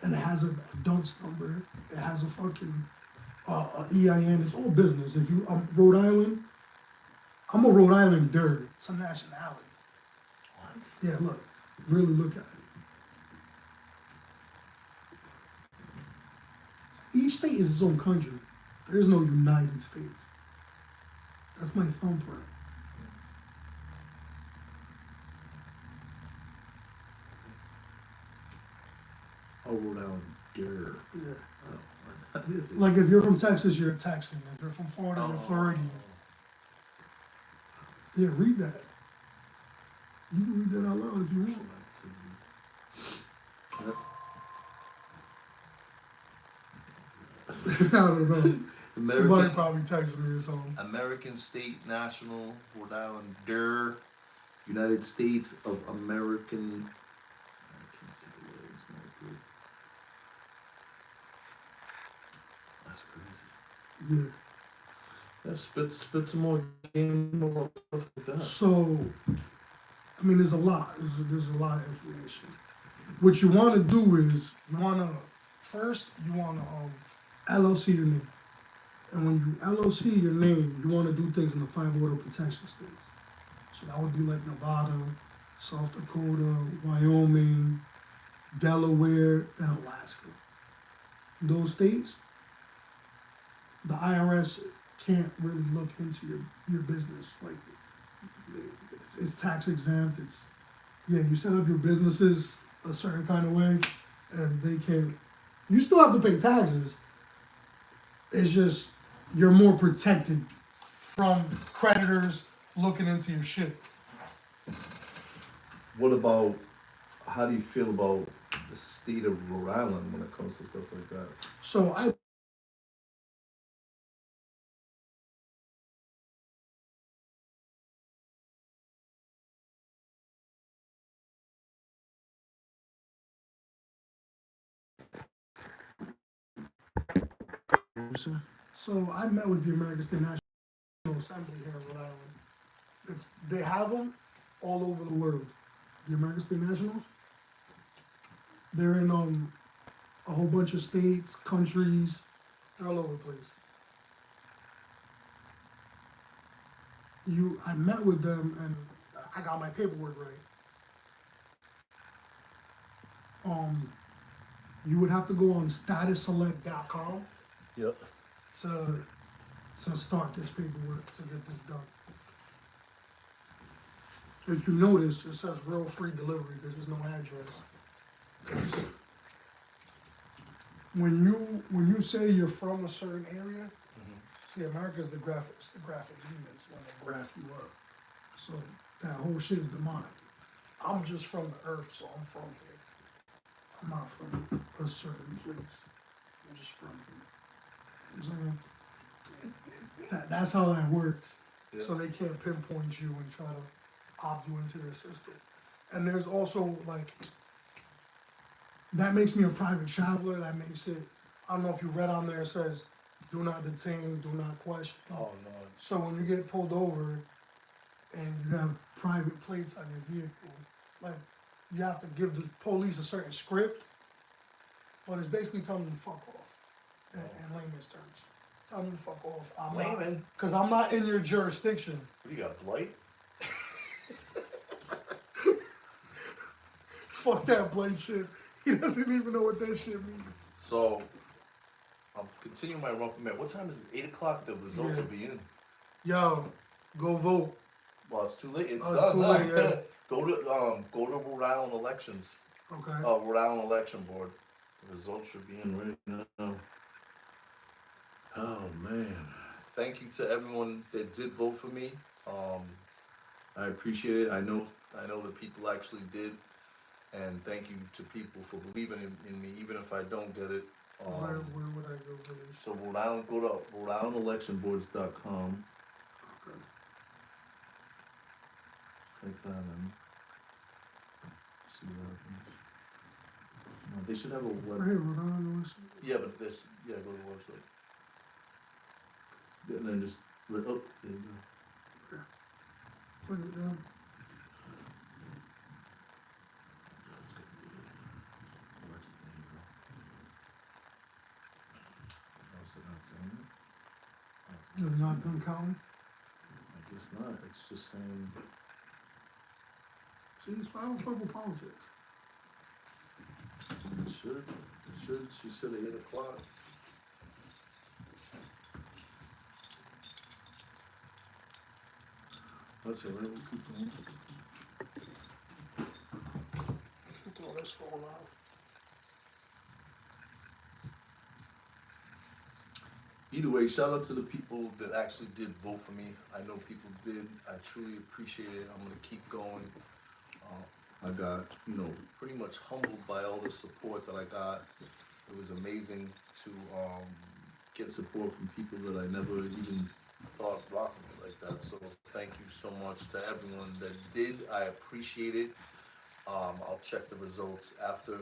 And it has a dunce number. It has a fucking EIN. It's all business. If you, Rhode Island, I'm a Rhode Islander. It's a nationality. What? Yeah, look. Really look at it. Each state is its own country. There is no United States. That's my thumbprint. Oh, Rhode Island. Durr. Yeah. Oh, what is it? Like if you're from Texas, you're a Texan. If you're from Florida, you're Floridian. Yeah, read that. You can read that out loud if you want. I don't know. Somebody American, probably texted me or something. American State National Rhode Island Der. United States of American. I can't see the word. It's not good. That's crazy. Yeah. Yeah, spit some more game about stuff like that. So, I mean, there's a lot. There's a lot of information. What you want to do is you want to LLC your name, and when you LLC your name, you want to do things in the 5 water protection states. So that would be like Nevada, South Dakota, Wyoming, Delaware, and Alaska. Those states, the IRS can't really look into your business. Like, it's tax exempt. You set up your businesses a certain kind of way, and they can. You still have to pay taxes. It's just you're more protected from creditors looking into your shit. What about, how do you feel about the state of Rhode Island when it comes to stuff like that? So I met with the American State National Assembly here in Rhode Island. They have them all over the world. The American State Nationals. They're in a whole bunch of states, countries, they're all over the place. I met with them and I got my paperwork right. You would have to go on statusselect.com Yep. to start this paperwork to get this done. If you notice, it says real free delivery because there's no address. 'Cause when you say you're from a certain area, see, America's the graphic demons when they graph you up. So that whole shit is demonic. I'm just from the earth, so I'm from here. I'm not from a certain place. I'm just from here. You know what I'm saying? That's how that works. Yeah. So they can't pinpoint you and try to opt you into their system. And there's also like, that makes me a private traveler. That makes it, I don't know if you read on there, it says, do not detain, do not question. Oh no. So when you get pulled over and you have private plates on your vehicle, like you have to give the police a certain script, but it's basically telling them to fuck off in layman's terms. Tell them to fuck off. Layman? Because I'm not in your jurisdiction. What do you got, blight? Fuck that blight shit. He doesn't even know what that shit means. So, I'm continuing my run for mayor. What time is it? 8 o'clock. The results Yeah. will be in. Yo, go vote. Well, it's too late. It's Oh, done. it's too now. late, yeah. Go to Rhode Island elections. Okay. Rhode Island election board. The results should be in right now. Oh man, Thank you to everyone that did vote for me. I appreciate it. I know. I know that people actually did, and thank you to people for believing in me, even if I don't get it. Where would I go for this? So Rhode Island, go to Rhode Island electionboards.com. Okay. Click that and see what happens. No, they should have a web. Right here, Rhode Island election. Yeah, but this, go to the website. And then just oh, there you go. Put it down. That's good. Election, there you go. Oh, is it not saying it? Oh, it's You're saying not it. done counting? I guess not. It's just saying. See, it's why I don't fuck with politics. It should. It should. She said 8 o'clock. That's all right. We'll keep going. Throw this phone out. Either way, shout out to the people that actually did vote for me. I know people did. I truly appreciate it. I'm gonna keep going. I got, pretty much humbled by all the support that I got. It was amazing to get support from people that I never even thought rocked me like that. So thank you so much to everyone that did. I appreciate it. I'll check the results after.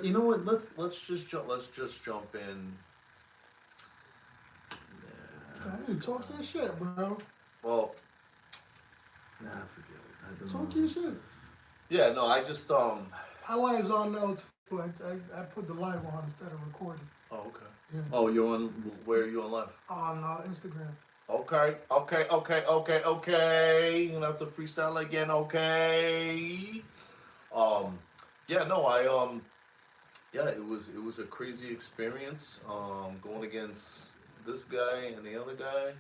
You know what? Let's just jump in. Hey, talk your shit, bro. Well, Nah, forget it. I don't Talk know. your shit. yeah, no, I just My live's on now too. I put the live on instead of recording. Oh, okay. Yeah. Oh, you're on. Where are you on live? On Instagram. Okay. You're gonna have to freestyle again, okay? Yeah, no, yeah, it was a crazy experience. Going against this guy and the other guy.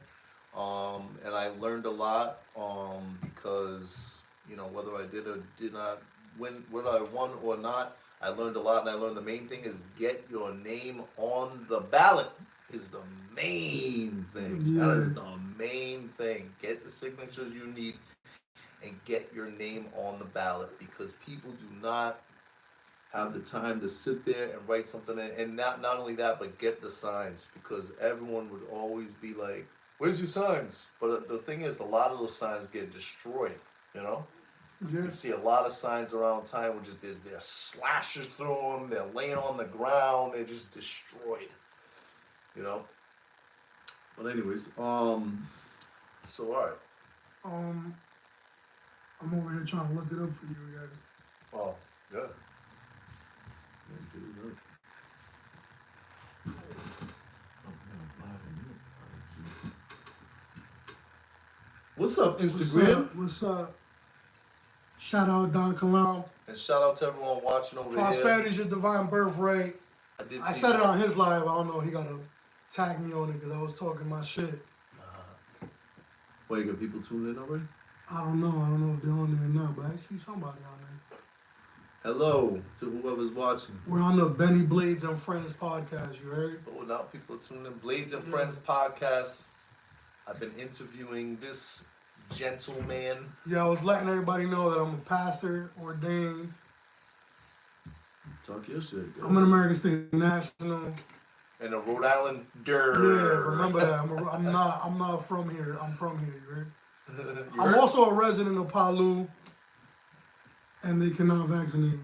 And I learned a lot. Because whether I did or did not win, whether I won or not, I learned a lot, and I learned the main thing is get your name on the ballot is the main thing. Yeah. That is the main thing. Get the signatures you need and get your name on the ballot, because people do not have the time to sit there and write something in, and not only that, but get the signs, because everyone would always be like, where's your signs? But the thing is, a lot of those signs get destroyed, Yeah. You see a lot of signs around town, which is there's slashes through them, they're laying on the ground, they're just destroyed, But anyways, So, alright. I'm over here trying to look it up for you again. Oh, good. What's up, Instagram? What's up? Shout out Don Kalam. And shout out to everyone watching over Prosperity is your divine birthright. here. I said it on his live. I don't know. He gotta tag me on it because I was talking my shit. Wait, you got people tuning in already? I don't know. I don't know if they're on there or not, but I see somebody on there. Hello to whoever's watching. We're on the Benny Blades and Friends podcast. You heard? Oh, now people are tuning in. Blades and Friends podcast. I've been interviewing this gentleman. Yeah, I was letting everybody know that I'm a pastor, ordained. Talk your shit. I'm an American State National. And a Rhode Island Yeah, remember that. I'm not from here. I'm from here. You heard? I'm also a resident of Palu, and they cannot vaccinate me.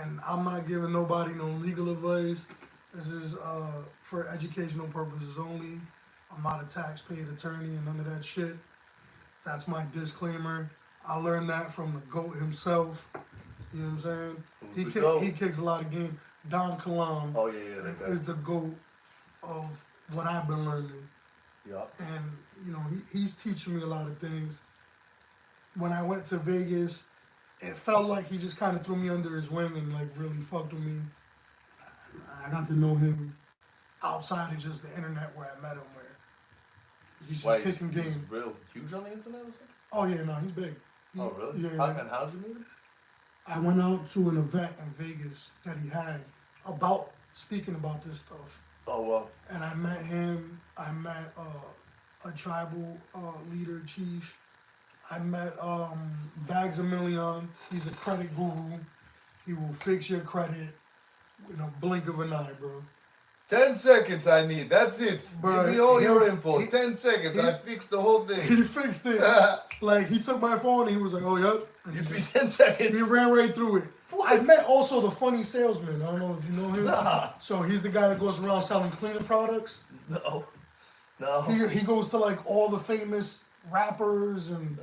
And I'm not giving nobody no legal advice. This is for educational purposes only. I'm not a tax-paid attorney and none of that shit. That's my disclaimer. I learned that from the GOAT himself. You know what I'm saying? Who's the GOAT? He kicks a lot of game. Don Kalam Oh, yeah, that guy. is the GOAT of what I've been learning. Yeah. And, you know, he's teaching me a lot of things. When I went to Vegas, it felt like he just kind of threw me under his wing and, like, really fucked with me. I got to know him outside of just the internet where I met him, where he's just kicking game. He's real huge on the internet or something? Oh, yeah, no, he's big. Oh, really? Yeah. And how'd you meet him? I went out to an event in Vegas that he had about speaking about this stuff. Oh, well. And I met him. I met a tribal leader, chief. I met Bags a Million. He's a credit guru. He will fix your credit in a blink of an eye, bro. 10 seconds I need. That's it. Bro, give me all your he- info. he- 10 seconds. I fixed the whole thing. He fixed it. Like, he took my phone and he was like, oh, yep. And Give he me just- 10 seconds. He ran right through it. What? I met also the funny salesman. I don't know if you know him. Nah. So he's the guy that goes around selling cleaning products. No. No. He goes to like all the famous rappers and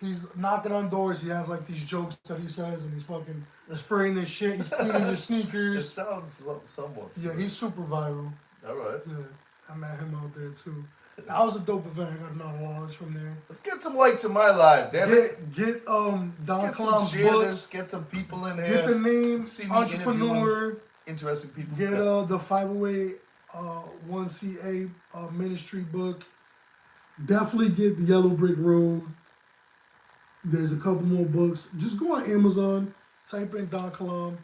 he's knocking on doors. He has like these jokes that he says and he's fucking spraying this shit. He's cleaning your It sneakers. sounds somewhat. Yeah, he's super viral. All right. Yeah, I met him out there too. That was a dope event. I got a lot of knowledge from there. Let's get some likes in my live, damn it. Get Don Get some Kalam's share books. this. Get some people in here. Get the name See me Entrepreneur. Interesting people. Get the 508 1CA ministry book. Definitely get the Yellow Brick Road. There's a couple more books. Just go on Amazon, type in Don Kalam,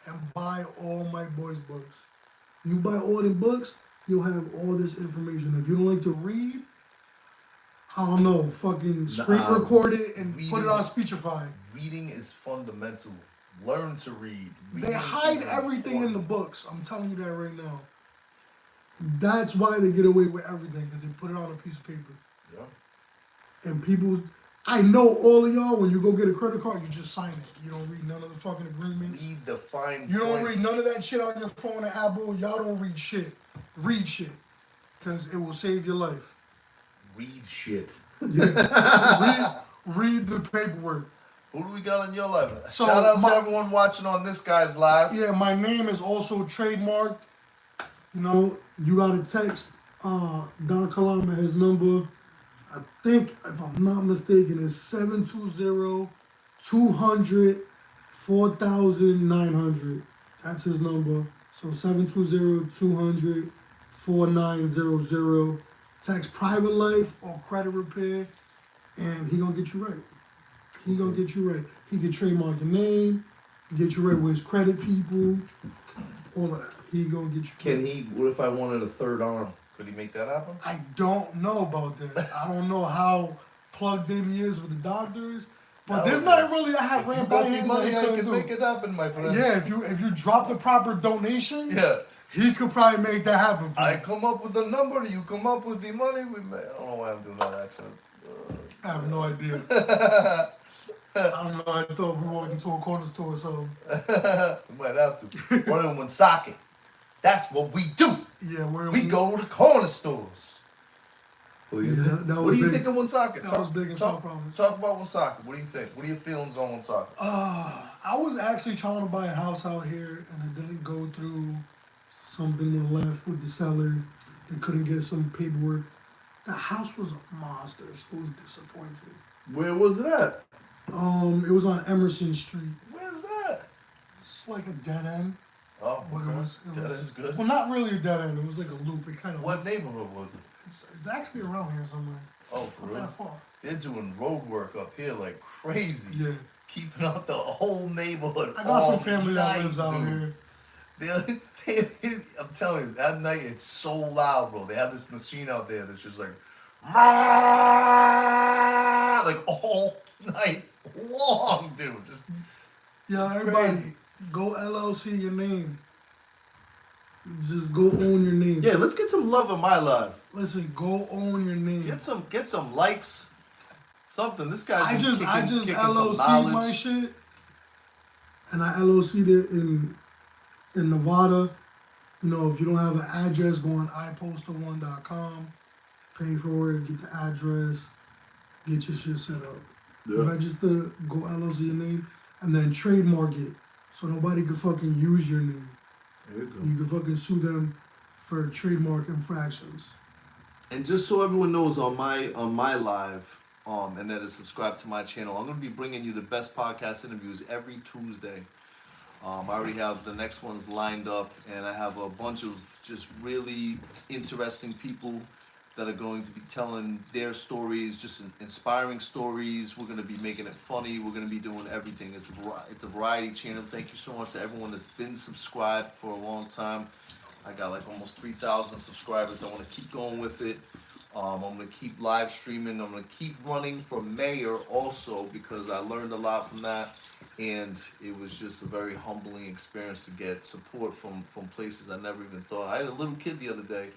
and buy all my boys' books. You buy all them books, you'll have all this information. If you don't like to read, I don't know, fucking screen record it and put it on Speechify. Reading is fundamental. Learn to read. They hide everything in the books. I'm telling you that right now. That's why they get away with everything, because they put it on a piece of paper. Yeah. And people, I know all of y'all, when you go get a credit card, you just sign it. You don't read none of the fucking agreements. Read the fine You don't points. read none of that shit on your phone or Apple. Y'all don't read shit. Read shit. Because it will save your life. Read shit. Yeah. read the paperwork. Who do we got on your live? So Shout out to everyone watching on this guy's live. Yeah, my name is also trademarked. You know, you gotta text Don Kalam at his number. I think, if I'm not mistaken, it's 720-200-4900. That's his number. So 720-200-4900. Text private life or credit repair, and he gonna get you right. He gonna get you right. He can trademark your name, get you right with his credit people, all of that. He gonna get you. Can right. he? What if I wanted a third arm? Could he make that happen? I don't know about that. I don't know how plugged in he is with the doctors, but there's not really. I have If you ran by got the him. money, That I he can couldn't make do. it happen, my friend. Yeah, if you drop the proper donation, Yeah. he could probably make that happen for I you. come up with a number, you come up with the money. I don't know why I'm doing that accent. I have no idea. I don't know. I thought we walked into a corner store or something. We might have to. One in Woonsocket. That's what we do. Yeah, We go to corner stores. What do you Yeah, think? that What was do you big. think of Woonsocket? That was big in South Province. Talk about Woonsocket. What do you think? What are your feelings on Woonsocket? I was actually trying to buy a house out here, and it didn't go through. Something went left with the seller. They couldn't get some paperwork. The house was a monster, so it was disappointing. Where was it at? It was on Emerson Street. Where's that? It's like a dead end. Oh, But okay. it was That's good. Well, not really a dead end. It was like a loop. It kind of. What neighborhood was it? It's actually around here somewhere. Oh, for Not real? that far. They're doing road work up here like crazy. Yeah. Keeping up the whole neighborhood. I got all some family that night, lives out dude. here. I'm telling you, at night it's so loud, bro. They have this machine out there that's just like all night long, dude. Just Yeah, It's everybody, crazy. go LLC your name. Just go own your name. Yeah, let's get some love in my life. Listen, go own your name. Get some likes. Something. This guy's I been just kicking some LLC'd knowledge. my shit, and I LLC'd it in Nevada. You know, if you don't have an address, go on ipostal1.com, pay for it, get the address, get your shit set up. Yeah. Register, go LLC your name, and then trademark it so nobody can fucking use your name. There you go. You can fucking sue them for trademark infractions. And just so everyone knows, on my live, and that is subscribed to my channel, I'm gonna be bringing you the best podcast interviews every Tuesday. I already have the next ones lined up, and I have a bunch of just really interesting people that are going to be telling their stories, just inspiring stories. We're gonna be making it funny. We're gonna be doing everything. It's a variety channel. Thank you so much to everyone that's been subscribed for a long time. I got like almost 3,000 subscribers. I want to keep going with it. I'm gonna keep live streaming. I'm gonna keep running for mayor also, because I learned a lot from that, and it was just a very humbling experience to get support from places I never even thought. I had a little kid the other day.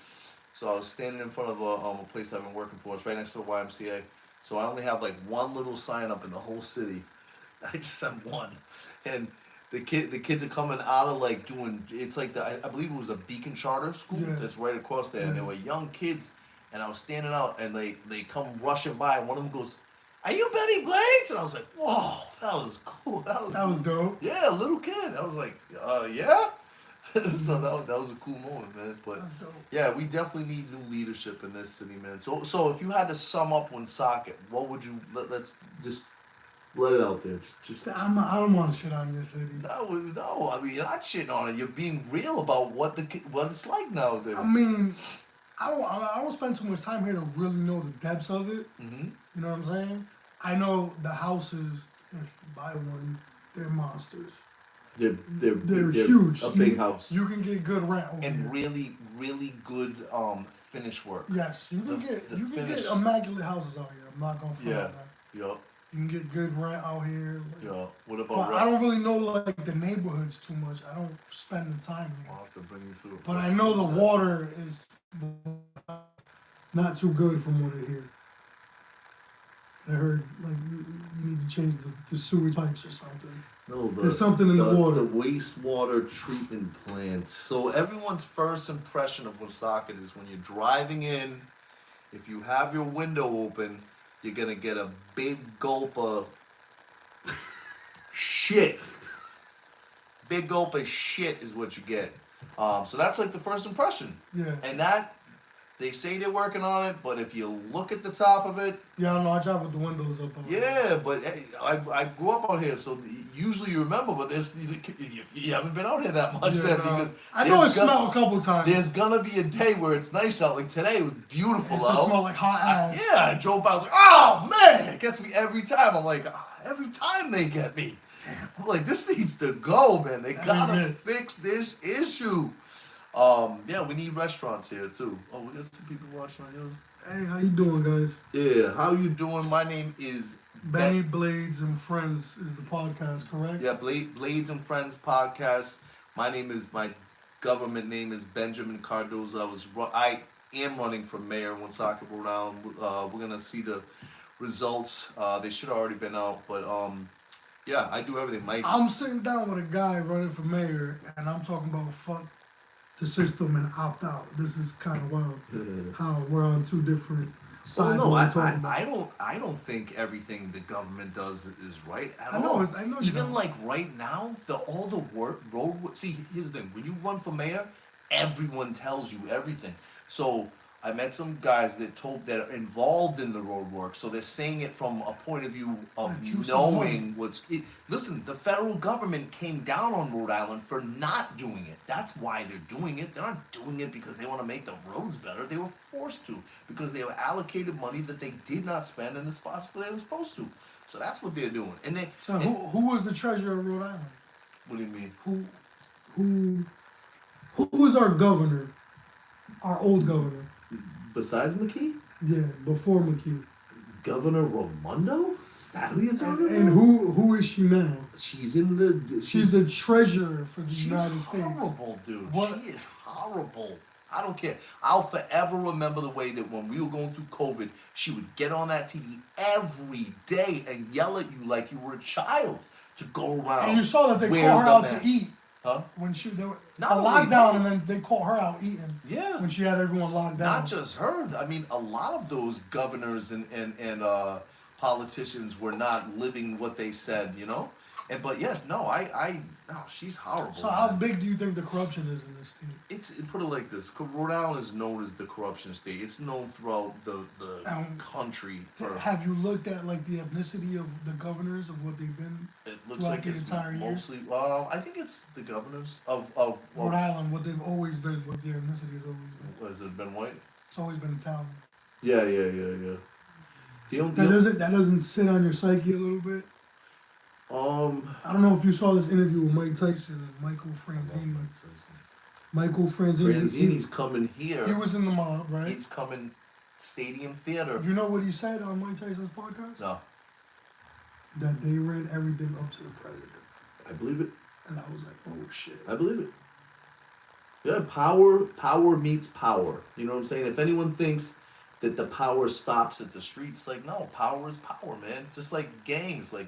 So I was standing in front of a place I've been working for. It's right next to the YMCA. So I only have like one little sign up in the whole city. I just have one, and the kids are coming out of like doing. It's like I believe it was a Beacon Charter School that's right across there, and they were young kids. And I was standing out, and they come rushing by. And one of them goes, "Are you Benny Blades?" And I was like, "Whoa, that was cool. That was dope. Yeah, a little kid. I was like, yeah." So that was a cool moment, man. But That's dope. yeah, we definitely need new leadership in this city, man. So if you had to sum up Woonsocket, what would you let's just let it out there. Just I don't want to shit on your city. no. I mean, you're not shitting on it. You're being real about what it's like nowadays. I mean, I don't spend too much time here to really know the depths of it. Mm-hmm. You know what I'm saying? I know the houses, if you buy one, they're monsters. They're huge. A big house. You can get good rent over And here. really, really good finish work. Yes, you can get immaculate houses out here. I'm not gonna front on that. Yup. You can get good rent out here. Yup. What about But rent? I don't really know like the neighborhoods too much. I don't spend the time here. I'll have to bring you through. But I know the water is not too good from what I hear. I heard like you need to change the sewage pipes or something. No, There's something in the water. The wastewater treatment plant. So everyone's first impression of Woonsocket is when you're driving in. If you have your window open, you're gonna get a big gulp of shit. Big gulp of shit is what you get. So that's like the first impression. Yeah. And that, they say they're working on it, but if you look at the top of it, Yeah, I know. I drive with the windows up. yeah, but I grew up out here, so usually you remember, but you haven't been out here that much then, because I know it smelled a couple times. there's gonna be a day where it's nice out. Like today, it was beautiful It out. just smelled like hot ass. Yeah, I drove by, I was like, oh man, it gets me every time. I'm like, every time they get me. I'm like, this needs to go, man. They gotta fix this issue. Yeah, we need restaurants here too. Oh, we got some people watching on yours. Hey, how you doing, guys? Yeah, how you doing? My name is Benny Blades and Friends is the podcast, correct? Yeah, Blades and Friends podcast. My government name is Benjamin Cardozo. I am running for mayor in Woonsocket, Rhode Island. We're gonna see the results. They should have already been out, but yeah, I do everything. I'm sitting down with a guy running for mayor, and I'm talking about fuck the system and opt out. This is kind of wild. How we're on two different sides no, of what I, we're talking about. I don't think everything the government does is right at I know, all. I know you Even don't. like right now, all the road. See, here's the thing: when you run for mayor, everyone tells you everything. So I met some guys that are involved in the road work, so they're saying it from a point of view of Like juice and knowing what's. Listen, the federal government came down on Rhode Island for not doing it. That's why they're doing it. They're not doing it because they want to make the roads better. They were forced to because they were allocated money that they did not spend in the spots where they were supposed to. So that's what they're doing. And they. So who was the treasurer of Rhode Island? What do you mean? Who who was our governor? Our old governor. Besides McKee, Yeah, before McKee. Governor Raimondo. Is that who you're talking about? And who is she now? She's in the. She's the treasurer for the She's United States. horrible, dude. What? She is horrible. I don't care. I'll forever remember the way that when we were going through COVID, she would get on that TV every day and yell at you like you were a child to go around. And you saw that they wear called her the out mask. to eat Huh? when they were Not a only lockdown, that. and then they called her out eating. Yeah. When she had everyone locked down. Not just her. I mean, a lot of those governors and politicians were not living what they said, you know? And but yeah, no, no, she's horrible. So how man. big do you think the corruption is in this state? Put it like this: Rhode Island is known as the corruption state. It's known throughout the country. Have you looked at like the ethnicity of the governors of what they've been? It looks throughout like the it's entire year? mostly. I think it's the governors of Rhode Island, what they've always been, what their ethnicity has always been. has it been white? It's always been Italian. Yeah. That doesn't sit on your psyche a little bit. I don't know if you saw this interview with Mike Tyson and Michael Franzini. Michael Franzini. Franzini's coming here. He was in the mob, right? He's coming Stadium Theater. You know what he said on Mike Tyson's podcast? No, That they ran everything up to the president. I believe it. And I was like, oh shit. I believe it. Yeah, power meets power. You know what I'm saying? If anyone thinks that the power stops at the streets, like no, power is power, man. Just like gangs, like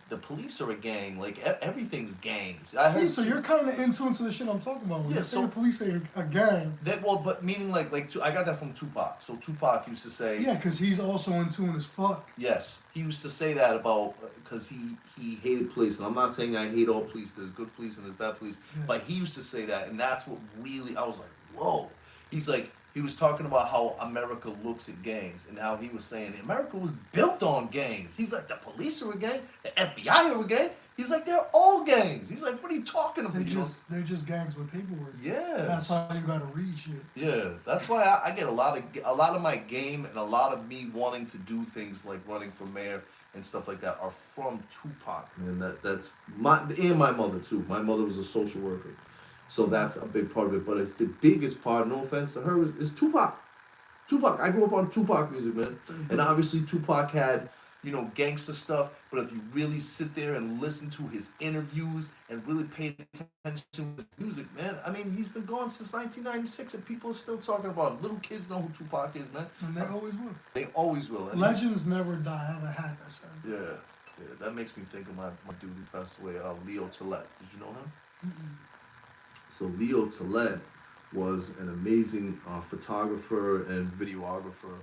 the police are a gang. Like everything's gangs. So you're kind of in tune to the shit I'm talking about. When Yeah, you say so- the police say a gang. But meaning like I got that from Tupac. So Tupac used to say, Yeah, because he's also in tune as fuck. yes, he used to say that about because he hated police, and I'm not saying I hate all police. There's good police and there's bad police, Yeah. but he used to say that, and that's what really I was like, whoa. He's like. He was talking about how America looks at gangs and how he was saying America was built on gangs. He's like, the police are a gang, the FBI are a gang. He's like, they're all gangs. He's like, what are you talking about? They're just gangs with paperwork. Yeah. That's how you gotta read shit. Yeah, that's why I get a lot of my game and a lot of me wanting to do things like running for mayor and stuff like that are from Tupac, man. That's my mother too. My mother was a social worker. So that's a big part of it. But the biggest part, no offense to her, is Tupac. Tupac. I grew up on Tupac music, man. And obviously Tupac had, gangster stuff. But if you really sit there and listen to his interviews and really pay attention to his music, man, I mean, he's been gone since 1996 and people are still talking about him. Little kids know who Tupac is, man. And they always will. They always will. And Legends never die. I have a hat that says that. yeah, that makes me think of my dude who passed away, Leo Tillett. Did you know him? Mm-mm. So Leo Tillett was an amazing photographer and videographer,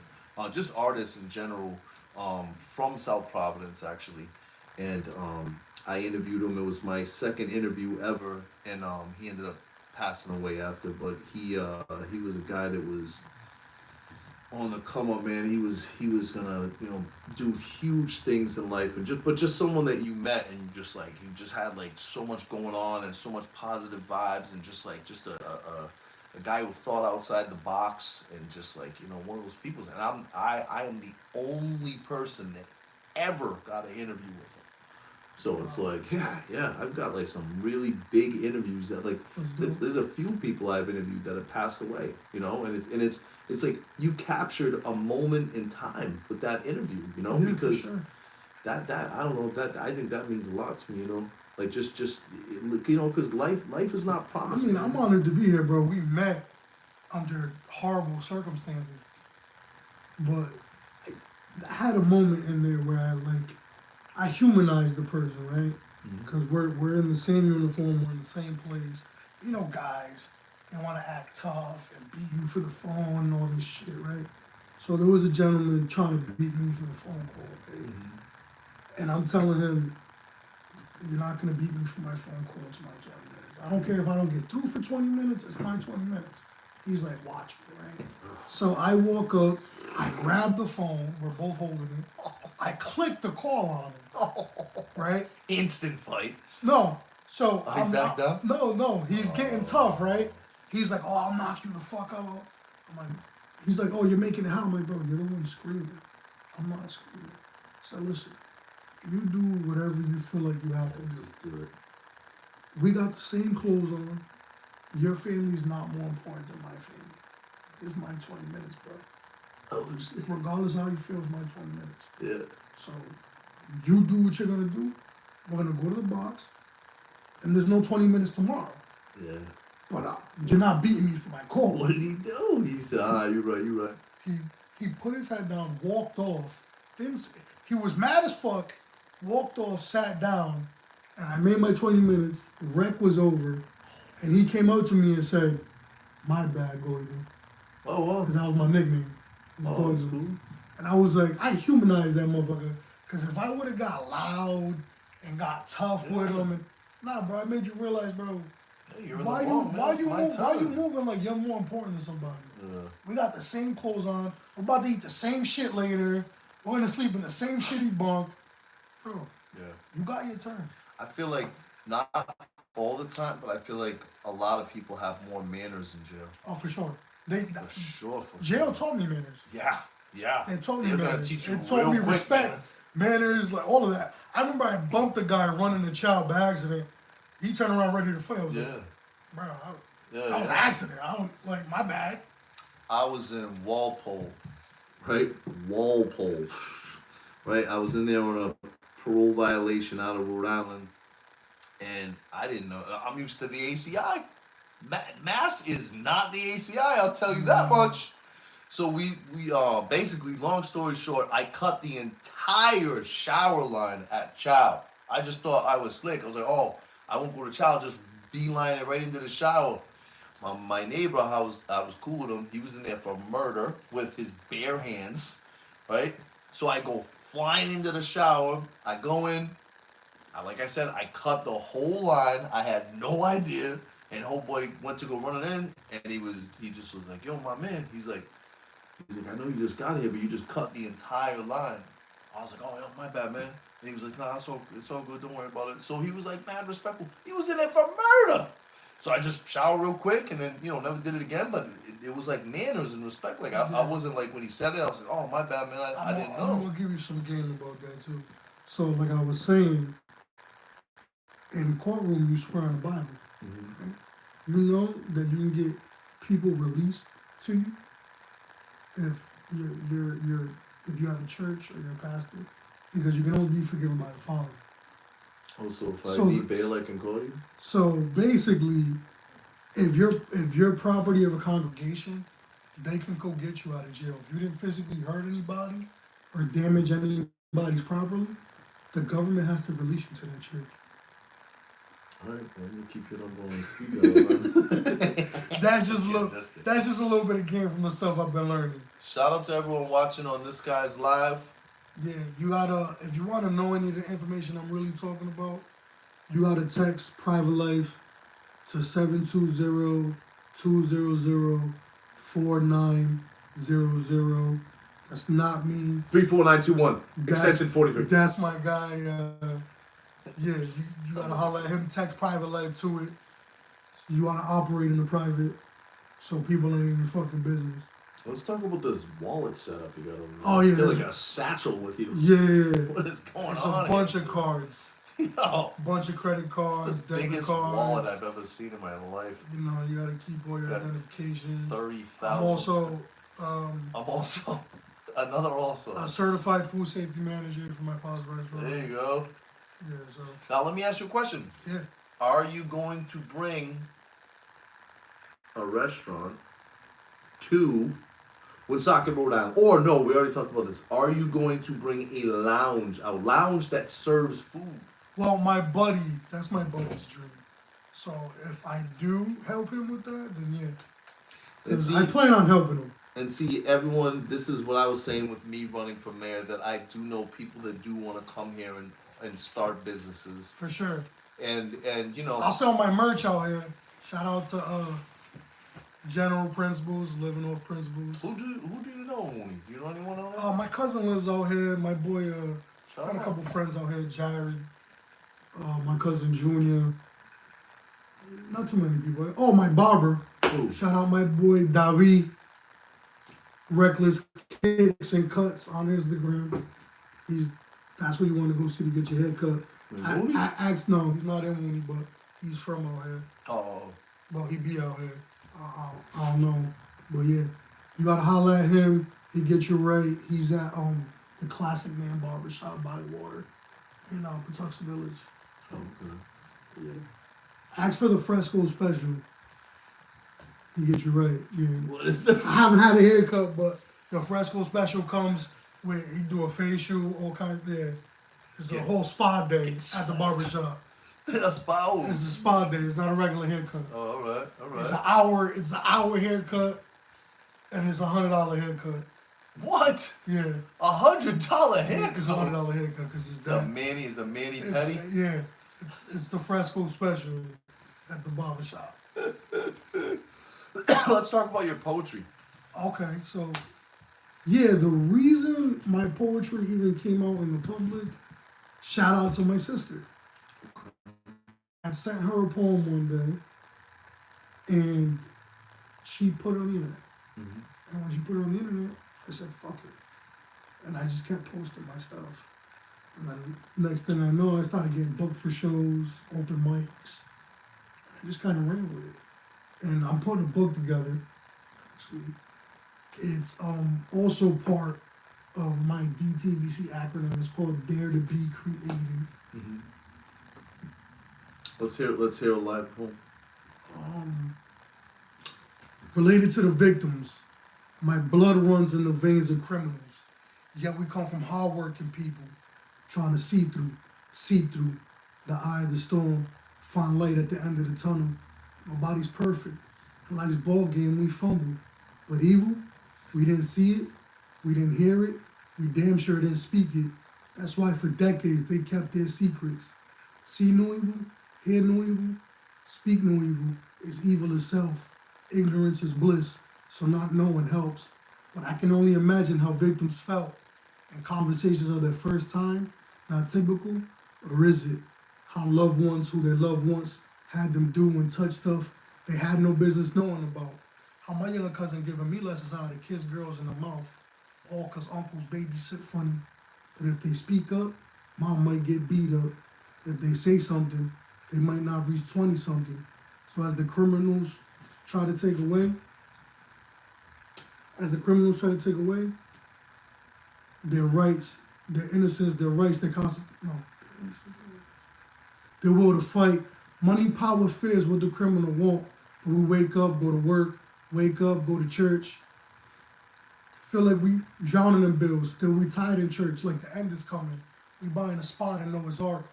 just artist in general, from South Providence actually. And I interviewed him. It was my second interview ever, and he ended up passing away after. But he was a guy that was on the come up, man. He was gonna do huge things in life, and just someone that you met and you just had like so much going on and so much positive vibes, and just a guy who thought outside the box, and just one of those people. And I am the only person that ever got an interview with him. So it's like, yeah, I've got like some really big interviews that there's a few people I've interviewed that have passed away, and it's like you captured a moment in time with that interview, Yeah, because for sure. that I don't know if I think that means a lot to me, like just because life is not I promised. mean, man. I'm honored to be here, bro. We met under horrible circumstances, but I had a moment in there where I humanized the person, right? Because we're in the same uniform, we're in the same place. Guys, they want to act tough and beat you for the phone and all this shit, right? So there was a gentleman trying to beat me for the phone call, right? Mm-hmm. And I'm telling him, you're not gonna beat me for my phone call. It's my 20 minutes. I don't care if I don't get through for 20 minutes. It's my 20 minutes. He's like, watch me, right? So I walk up, I grab the phone. We're both holding it. I click the call on him, right? Instant fight. No. So He backed up? No. He's getting tough, right? He's like, oh, I'll knock you the fuck out. I'm like, he's like, oh, you're making it how? I'm like, bro, you're the one screaming. I'm not screaming. So listen, you do whatever you feel like you have to do. Just do it. We got the same clothes on. Your family's not more important than my family. It's my 20 minutes, bro. Oh, shit. Regardless how you feel, it's my 20 minutes. Yeah. So you do what you're gonna do. We're gonna go to the box, and there's no 20 minutes tomorrow. Yeah. But you're not beating me for my call. What did he do? He said, you're right. He put his head down, walked off. He was mad as fuck. Walked off, sat down, and I made my 20 minutes. Rec was over, and he came up to me and said, "My bad, Gordon," Oh, wow. because that was my nickname. Oh, that's cool. And I was like, I humanized that motherfucker. Because if I would have got loud and got tough with him, and nah, bro, I made you realize, bro, Hey, you're in why the wrong, man. why It's you my turn. moving like you're more important than somebody? Yeah. We got the same clothes on. We're about to eat the same shit later. We're gonna sleep in the same shitty bunk. Bro, Yeah. you got your turn. I feel like not all the time, but I feel like a lot of people have more manners in jail. Oh, for sure. For sure. Jail taught me manners. Yeah. It taught me They're gonna manners. teach you It taught real me quick respect, manners, like all of that. I remember I bumped a guy running a child by accident. He turned around ready to fight. I was Yeah. like, bro, I was Yeah. an accident. I don't like my bad. I was in Walpole. Right? Walpole. Right? I was in there on a parole violation out of Rhode Island. And I didn't know. I'm used to the ACI. Mass is not the ACI. I'll tell you that much. So we basically, long story short, I cut the entire shower line at Chow. I just thought I was slick. I was like, oh, I won't go to Chow. Just beeline it right into the shower. My neighbor, I was cool with him. He was in there for murder with his bare hands, right? So I go flying into the shower. I go in. Like I said, I cut the whole line. I had no idea. And homeboy went to go running in, and he just was like, yo, my man. He's like, I know you just got here, but you just cut the entire line. I was like, oh, yo, my bad, man. And he was like, nah, it's all good. Don't worry about it. So he was like, mad respectful. He was in there for murder. So I just showered real quick, and then, never did it again. But it was like manners and respect. Like, I wasn't like, when he said it, I was like, oh, my bad, man. I didn't know. I'm going to give you some game about that, too. So, like I was saying, in courtroom, you swear on the Bible. Mm-hmm. Right? You know that you can get people released to you if if you have a church or you're a pastor, because you can only be forgiven by the Father. Also, if I need bail, I can call you. So basically, if you're property of a congregation, they can go get you out of jail. If you didn't physically hurt anybody or damage anybody's property, the government has to release you to that church. All right, well, you keep your number on the speed dial. That's just a little bit of game from the stuff I've been learning. Shout out to everyone watching on this guy's live. Yeah, you gotta, if you want to know any of the information I'm really talking about, you gotta text Private Life to 720-200-4900. That's not me. 34921, extension 43. That's my guy. Yeah, you gotta holler at him, text Private Life to it. You wanna operate in the private, so people ain't in your fucking business. Let's talk about this wallet setup you got over there. Oh, yeah, I feel like a satchel with you. Yeah. What is going It's on? a bunch of cards. Yo, Bunch of credit cards, it's the debit biggest cards. wallet I've ever seen in my life. You know, you gotta keep all your Got identifications. 30,000. I'm also another a certified food safety manager for my father's restaurant. There you go. Yeah, so Now let me ask you a question. yeah. Are you going to bring A restaurant to Woonsocket, Rhode Island? Or no, we already talked about this. Are you going to bring a lounge that serves food? Well, that's my buddy's dream. So if I do help him with that, then yeah. 'Cause I plan on helping him. And see, everyone, this is what I was saying with me running for mayor, that I do know people that do want to come here and start businesses. For sure. And you know, I'll sell my merch out here. Shout out to General Principles, living off Principles. who do you know, Mooney? Do you know anyone out there? My cousin lives out here. My boy, Shout got a out. couple friends out here. Jared, my cousin Junior. Not too many people. Oh, my barber. Who? Shout out my boy Davi. Reckless Kicks and Cuts on Instagram. That's where you want to go see to get your hair cut. Mooney? I asked, no, he's not in Mooney, but he's from out here. Oh. Well, he be out here. I don't know. But yeah, you gotta holler at him. He get you right. He's at the Classic Man Barbershop by the water in Patuxent Village. Okay. Yeah. Ask for the Fresco special. He get you right. Yeah. What is that? I haven't had a haircut, but the Fresco special comes with he do a facial, all kinds. Yeah. It's a whole spa day at the barbershop. A spa. It's a spa day. It's not a regular haircut. Oh, all right. It's an hour haircut, and it's $100 haircut. What? Yeah. $100 haircut? It's $100 haircut because It's a mani petty. Yeah. It's the Fresco special at the barbershop. Let's talk about your poetry. Okay, so yeah, the reason my poetry even came out in the public, shout out to my sister. I sent her a poem one day, and she put it on the internet. Mm-hmm. And when she put it on the internet, I said, fuck it. And I just kept posting my stuff. And then next thing I know, I started getting booked for shows, open mics. And I just kind of ran with it. And I'm putting a book together, actually. It's also part of my DTBC acronym. It's called Dare to Be Creative. Mm-hmm. Let's hear a live poem. Related to the victims, my blood runs in the veins of criminals. Yet we come from hardworking people, trying to see through the eye of the storm, find light at the end of the tunnel. My body's perfect. In life's ball game, we fumble. But evil, we didn't see it, we didn't hear it, we damn sure didn't speak it. That's why for decades they kept their secrets. See no evil, hear no evil, speak no evil. It's evil itself. Ignorance is bliss, so not knowing helps. But I can only imagine how victims felt. And conversations of their first time, not typical, or is it? How loved ones who their loved ones had them do and touch stuff they had no business knowing about. How my younger cousin giving me lessons how to kiss girls in the mouth, all cause uncles babysit funny. But if they speak up, mom might get beat up. If they say something, they might not reach 20-something. So as the criminals try to take away their rights, their innocence, their rights, their will to fight. Money, power, fear is what the criminal want. But we wake up, go to work, wake up, go to church. Feel like we drowning in bills, still we tired in church, like the end is coming. We buying a spot in Noah's Ark.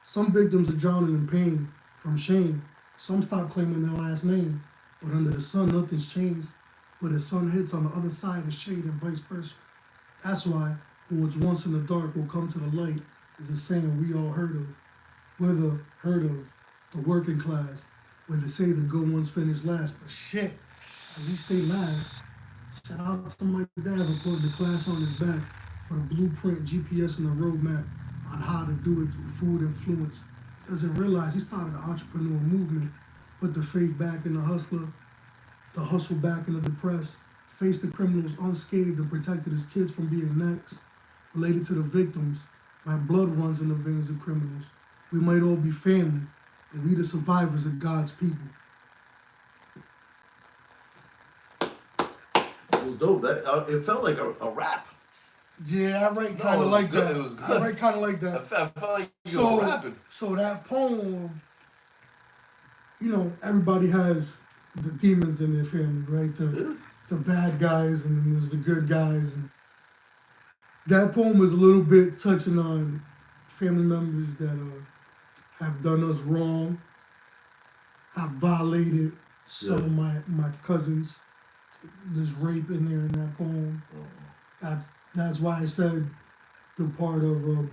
Some victims are drowning in pain from shame. Some stop claiming their last name. But under the sun, nothing's changed. Where the sun hits on the other side is shade and vice versa. That's why who was once in the dark will come to the light is a saying we all heard of. We're the working class, where they say the good ones finish last. But shit, at least they last. Shout out to my dad who put the class on his back for the blueprint, GPS, and the roadmap on how to do it through food influence. Doesn't realize he started an entrepreneur movement, put the faith back in the hustler, the hustle back in the depressed, faced the criminals unscathed and protected his kids from being next. Related to the victims, my blood runs in the veins of criminals. We might all be family, but we the survivors of God's people. It was dope. That it felt like a rap. Yeah, I write No, kind it of was like good. that. It was I good. write kind of like I that. felt like you were rapping. So that poem, you know, everybody has the demons in their family, right? The bad guys, and then there's the good guys. And that poem is a little bit touching on family members that have done us wrong, have violated some of my cousins, there's rape in there in that poem. Oh. That's why I said the part of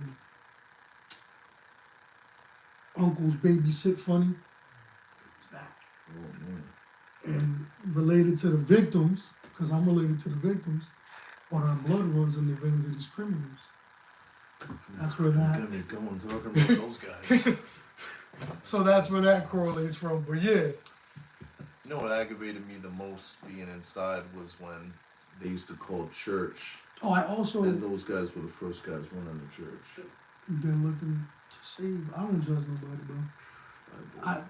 Uncle's baby sick funny. It was that. Oh, man. And related to the victims, because I'm related to the victims, but our blood runs in the veins of these criminals. That's where that. Got me going talking about those guys. So that's where that correlates from. But yeah, You know what aggravated me the most being inside was when they used to call church, oh, I also and those guys were the first guys running the church. they're looking to save. I don't judge nobody, bro.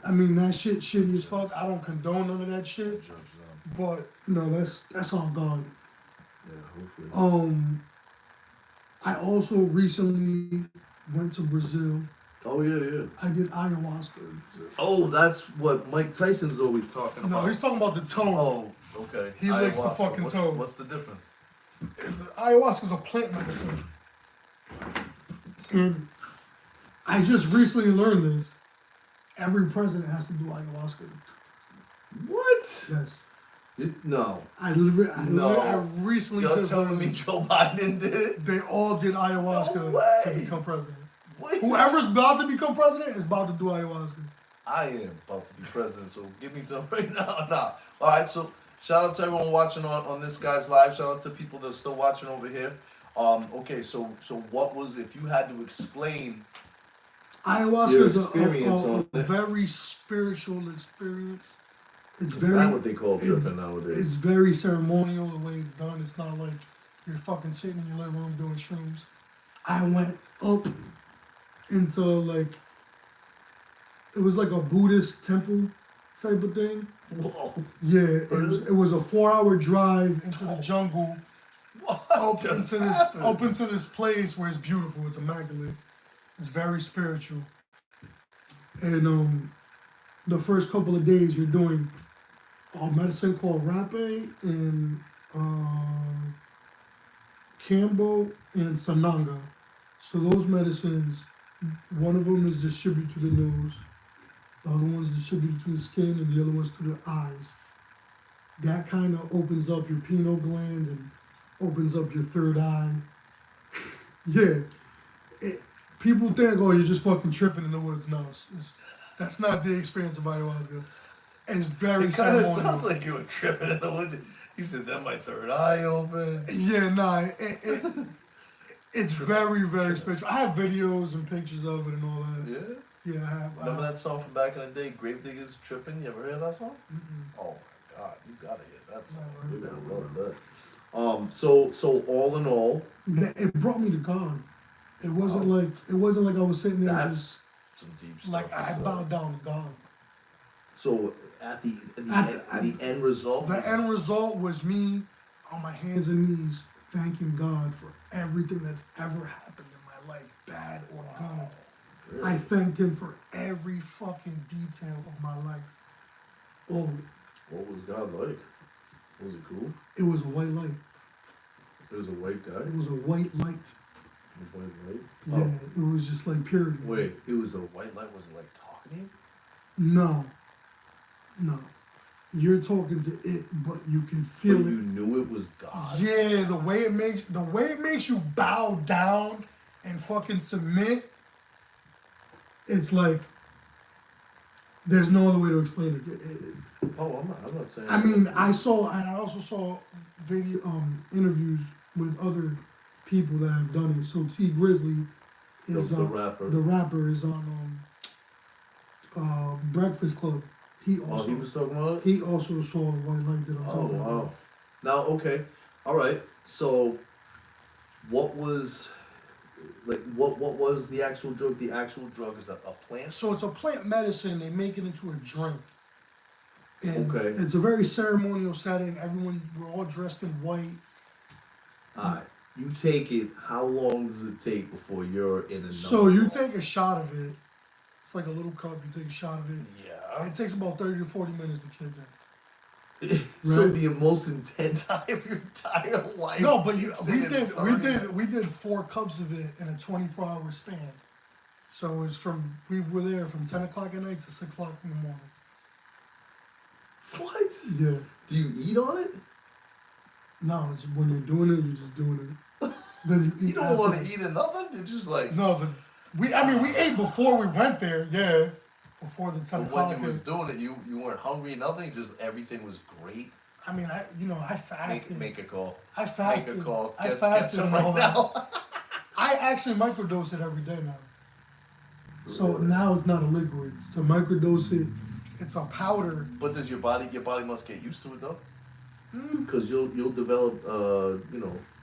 I mean that shit shitty as fuck. I don't condone none of that I shit. judge them. But you know that's on God. Yeah, hopefully. I also recently went to Brazil. Oh yeah. I did ayahuasca in Brazil. Oh, that's what Mike Tyson's always talking about. No, he's talking about the toe. Oh, okay. He licks the Ayahuasca. fucking what's, toe. What's the difference? Ayahuasca is a plant medicine. And I just recently learned this. Every president has to do ayahuasca. What? Yes. No. I recently You're just telling learned me this. Joe Biden did it? They all did ayahuasca No way. to become president. What? Whoever's about to become president is about to do ayahuasca. I am about to be president, so give me some right now. Nah. All right, so shout out to everyone watching on this guy's live. Shout out to people that are still watching over here. Okay, so what was, if you had to explain Ayahuasca your is experience a on it? very spiritual experience. It's Is very that what they call it's- tripping nowadays? It's very ceremonial the way it's done. It's not like you're fucking sitting in your living room doing shrooms. I went up into like, it was like a Buddhist temple type of thing. Whoa. Yeah, it was a 4-hour drive into the jungle, What up just into this place where it's beautiful. It's immaculate. It's very spiritual. And the first couple of days you're doing a medicine called Rape and Cambo and Sananga. So those medicines, one of them is distributed to the nose, the other one's distributed to the skin, and the other one's to the eyes. That kind of opens up your pineal gland and opens up your third eye. Yeah. People think, oh, you're just fucking tripping in the woods. No, that's not the experience of ayahuasca. It's very It kind of ceremonial. sounds like you were tripping in the woods. You said, then my third eye open. Yeah, nah, it's very, very spiritual. I have videos and pictures of it and all that. Yeah? Yeah, I have. Remember that song from back in the day, Gravediggers Tripping? You ever hear that song? Mm-mm. Oh my God, you gotta hear that song. Never You're heard gonna that love that. So all in all, It brought me to God. It wasn't like I was sitting there that's just some deep stuff. like I to say. bowed down to God. So at the end result, The end result was me on my hands and knees thanking God for everything that's ever happened in my life, bad or good. Really? I thanked him for every fucking detail of my life. All of it. What was God like? Was it cool? It was a white light. It was a white guy. It was a white light. A white light. Yeah, it was just like purity. Oh, wait, it was a white light. Was it like talking to you? No. You're talking to it, but you can feel But it. you knew it was God. Yeah, the way it makes you bow down and fucking submit. It's like there's no other way to explain it. Oh, I'm not saying. I mean, I also saw video interviews with other people that have done it. So T Grizzly is the rapper. The rapper is on Breakfast Club. He also he was talking about it. he also saw the white light that I'm Oh talking wow. about. Now, okay, all right. So, what was the actual drug? The actual drug is a plant. So it's a plant medicine. They make it into a drink. And Okay. It's a very ceremonial setting. We're all dressed in white. All right. You take it. How long does it take before you're in a? So you take a shot of it. It's like a little cup. You take a shot of it. Yeah. It takes about 30 to 40 minutes to kick in. So Right. the most intense time of your entire life. No, but kicks in in 30 we did 4 cups of it in a 24-hour span. So it's we were there from 10 o'clock at night to 6 o'clock in the morning. What? Yeah. Do you eat on it? No, it's when you're doing it, you're just doing it. Then You don't want to afterwards. eat or nothing. You're just like. No, we ate before we went there. Yeah, before the 10 But o'clock. when you was doing it, you weren't hungry, nothing. Just everything was great. I mean, I fasted. Make a call. I fasted. Make a call. I Get fasted some my right whole now. life. I actually microdose it every day now. So now it's not a liquid. It's to microdose it. It's a powder. But does your body must get used to it though? Because you'll develop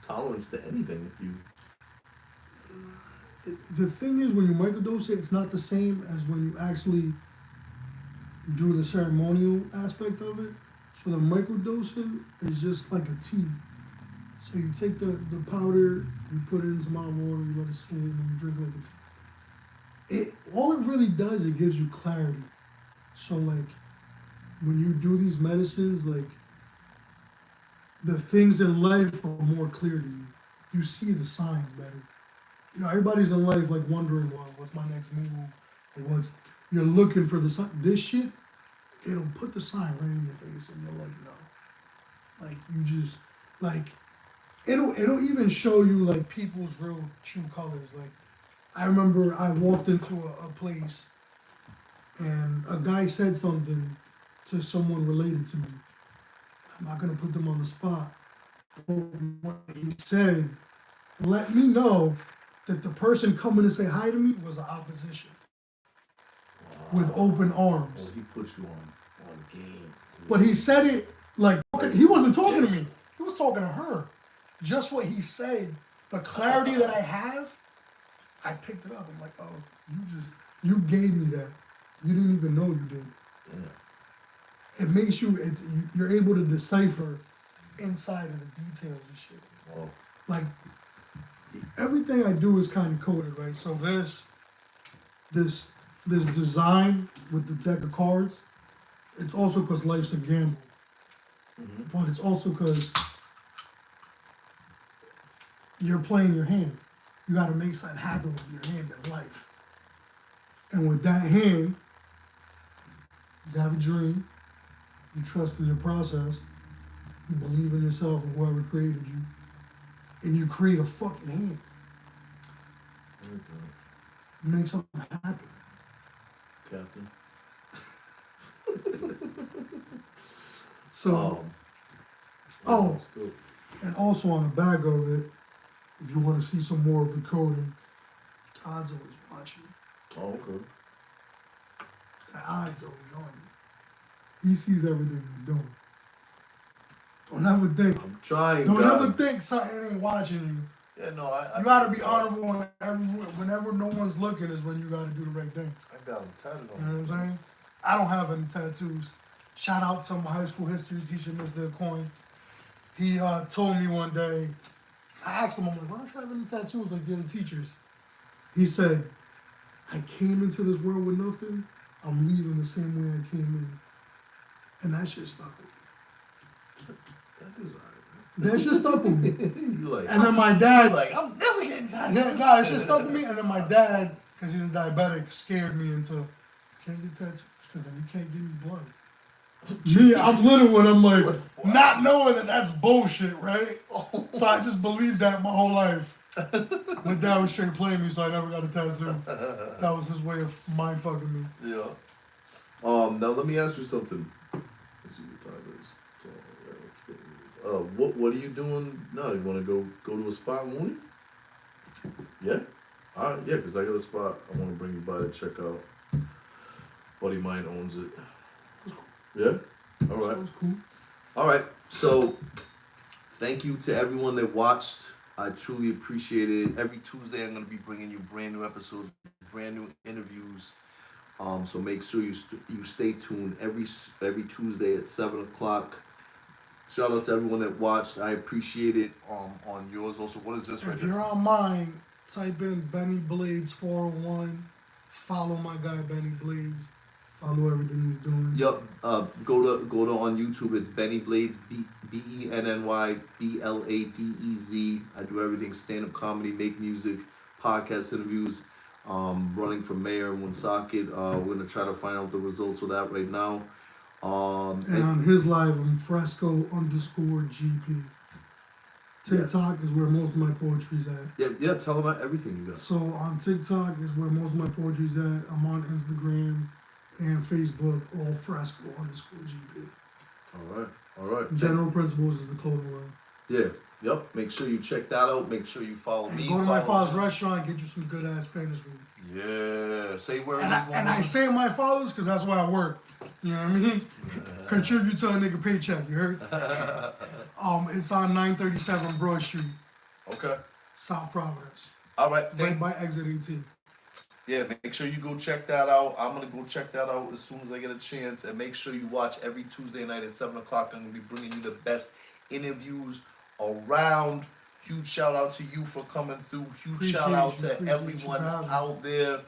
tolerance to anything if you. The thing is, when you microdose it, it's not the same as when you actually do the ceremonial aspect of it. So the microdosing is just like a tea. So you take the powder, you put it in some hot water, you let it sit, and then you drink it like a tea. All it really does, it gives you clarity. So like when you do these medicines, like the things in life are more clear to you. You see the signs better. You know, everybody's in life like wondering, well, what's my next move? Or you're looking for the sign. This shit, it'll put the sign right in your face and you're like, no. Like you just like it'll even show you like people's real true colors. Like I remember I walked into a place and a guy said something to someone related to me. I'm not gonna put them on the spot. But what he said let me know that the person coming to say hi to me was the opposition. With open arms. Well, he put you on game. But he said it like he wasn't talking to me. He was talking to her. Just what he said, the clarity that I have, I picked it up. I'm like, oh, you gave me that. You didn't even know you did. Yeah. It makes you're able to decipher inside of the details and shit. Oh. Like everything I do is kind of coded, right? So there's this design with the deck of cards. It's also because life's a gamble, but it's also because you're playing your hand. You got to make something happen with your hand in life. And with that hand, you have a dream. You trust in your process. You believe in yourself and whoever created you. And you create a fucking hand. You make something happen. Captain. So, and also on the back of it, if you want to see some more of the coding, God's always watching. Oh, okay. The eye's always on you. He sees everything you're doing. Don't ever think. I'm trying. Don't God. ever think something ain't watching you. Yeah, no, I You gotta be honorable whenever no one's looking is when you gotta do the right thing. I got him tatted You know on. what I'm saying? I don't have any tattoos. Shout out to my high school history teacher, Mr. Coyne. He told me one day, I asked him, I'm like, why don't you have any tattoos like the other teachers? He said, I came into this world with nothing. I'm leaving the same way I came in. And that shit stuck with me. That dude's alright, That shit stuck with me. man. You like? And then my dad, Like, I'm never getting tatted. yeah, nah, that shit stuck with me. And then my dad, because he's diabetic, scared me into, you can't get tattoos because then you can't give me blood. Me, I'm little and I'm like, What? not knowing that that's bullshit, right? So I just believed that my whole life. My dad was straight playing me, so I never got a tattoo. That was his way of mind fucking me. Yeah. Now let me ask you something. Let's see what time it is. So, what are you doing now? You want to go to a spot, Mooney? Yeah. All right. Yeah, because I got a spot I want to bring you by to check out. Buddy of mine owns it. Yeah. All right. That was cool. All right. So, thank you to everyone that watched. I truly appreciate it. Every Tuesday, I'm going to be bringing you brand new episodes, brand new interviews. So make sure you stay tuned every Tuesday at 7 o'clock. Shout out to everyone that watched. I appreciate it. On yours also. What is this right If here? you're on mine, type in Benny Blades 401. Follow my guy Benny Blades. Follow everything he's doing. Yup. Go to on YouTube. It's Benny Blades, BENNY BLADEZ. I do everything: stand-up comedy, make music, podcast interviews. Running for mayor in Woonsocket. We're gonna try to find out the results of that right now. And on his live, I'm Fresco_GP. TikTok is where most of my poetry's at. Yeah. Tell them about everything you got. So on TikTok is where most of my poetry's at. I'm on Instagram and Facebook, all Fresco_GP. All right. General Principles is the clothing line. Yeah. Yep. Make sure you check that out. Make sure you follow me. Go to my follow father's restaurant, get you some good ass Spanish food. Yeah. Say where it is. And I say my father's because that's where I work. You know what I mean? Contribute to a nigga paycheck. You heard? It's on 937 Broad Street, Okay. South Providence, All right. right by exit 18. Yeah, make sure you go check that out. I'm gonna go check that out as soon as I get a chance, and make sure you watch every Tuesday night at 7 o'clock. I'm gonna be bringing you the best interviews around. Huge shout out to you for coming through. Huge shout out to everyone out there.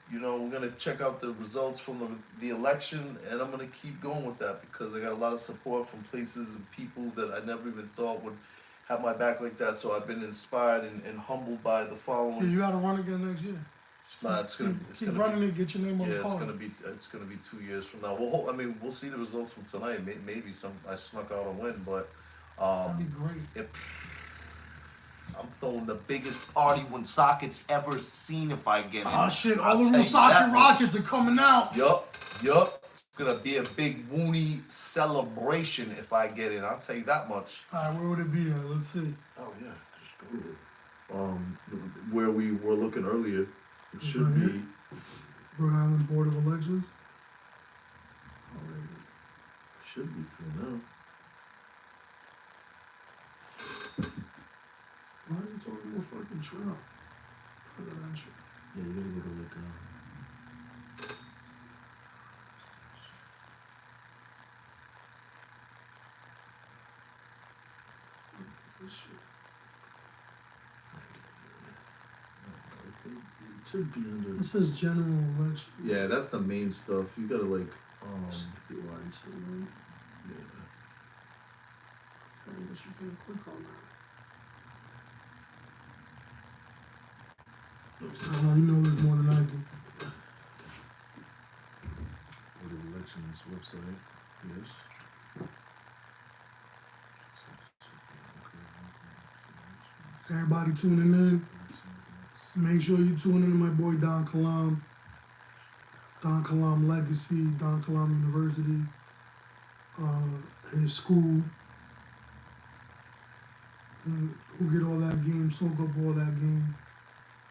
We're gonna check out the results from the election, and I'm gonna keep going with that because I got a lot of support from places and people that I never even thought would have my back like that. So I've been inspired and humbled by the following. Yeah, you gotta run again next year. Keep running it. Get your name on the card. It's gonna be 2 years from now. Well, we'll see the results from tonight. Maybe I snuck out a win, but that'd be great. I'm throwing the biggest party Woonsocket's ever seen if I get it. Oh shit! All the Woonsocket Rockets are coming out. Yup. It's gonna be a big Woonie celebration if I get it. I'll tell you that much. All right, where would it be at? Let's see. Oh yeah, just go to it. Where we were looking earlier, it should right be here? Rhode Island Board of Elections. Should be through now. Why are you talking about fucking Trump? Presidential. Yeah, you gotta go to look This shit. It should be under. It says general election. Yeah, that's the main stuff. You gotta like. Statewide, so, right? Yeah. I guess you can click on that. So you know this more than I do. Or the elections website. Yes. Everybody tuning in. Make sure you tune in to my boy Don Kalam. Don Kalam Legacy, Don Kalam University, his school. And who get all that game, soak up all that game.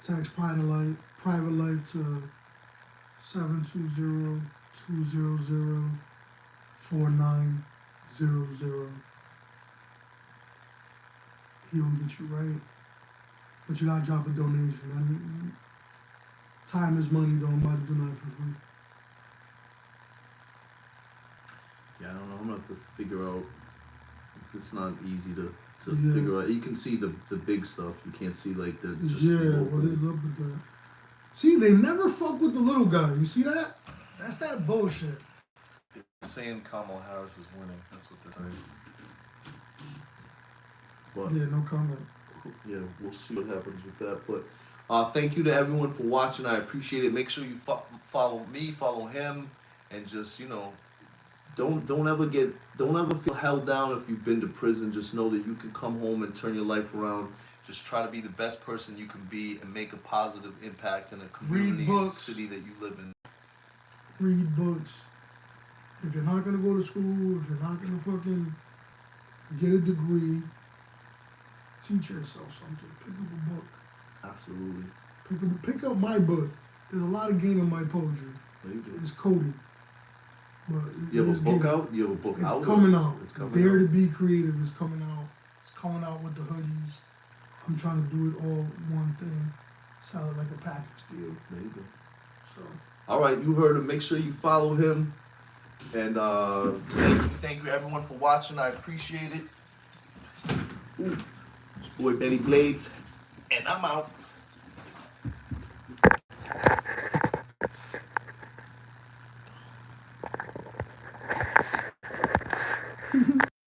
Text private life to 720-200-4900. He gonna get you right. But you gotta drop a donation. And time is money, don't nobody do nothing for free. Yeah, I don't know. I'm gonna have to figure out. It's not easy to Yeah. figure out. You can see the big stuff. You can't see like the just. Yeah, what is up with that? See, they never fuck with the little guy. You see that? That's that bullshit. They're saying Kamala Harris is winning. That's what they're saying. But Yeah, no comment. yeah, we'll see what happens with that. But thank you to everyone for watching. I appreciate it. Make sure you follow me, follow him, and just don't ever feel held down if you've been to prison. Just know that you can come home and turn your life around. Just try to be the best person you can be and make a positive impact in a community and city that you live in. Read books. If you're not gonna go to school, if you're not gonna fucking get a degree, teach yourself something. Pick up a book. Absolutely. Pick up my book. There's a lot of game in my poetry. It's coded. But You have a book out? You have a book out? It's coming out. It's coming Dare out. to be creative is coming out. It's coming out with the hoodies. I'm trying to do it all one thing. Sell it like a package deal. There you go. So All right, you heard him. Make sure you follow him. And thank you everyone for watching. I appreciate it. Ooh. It's boy Benny Blades, and I'm out.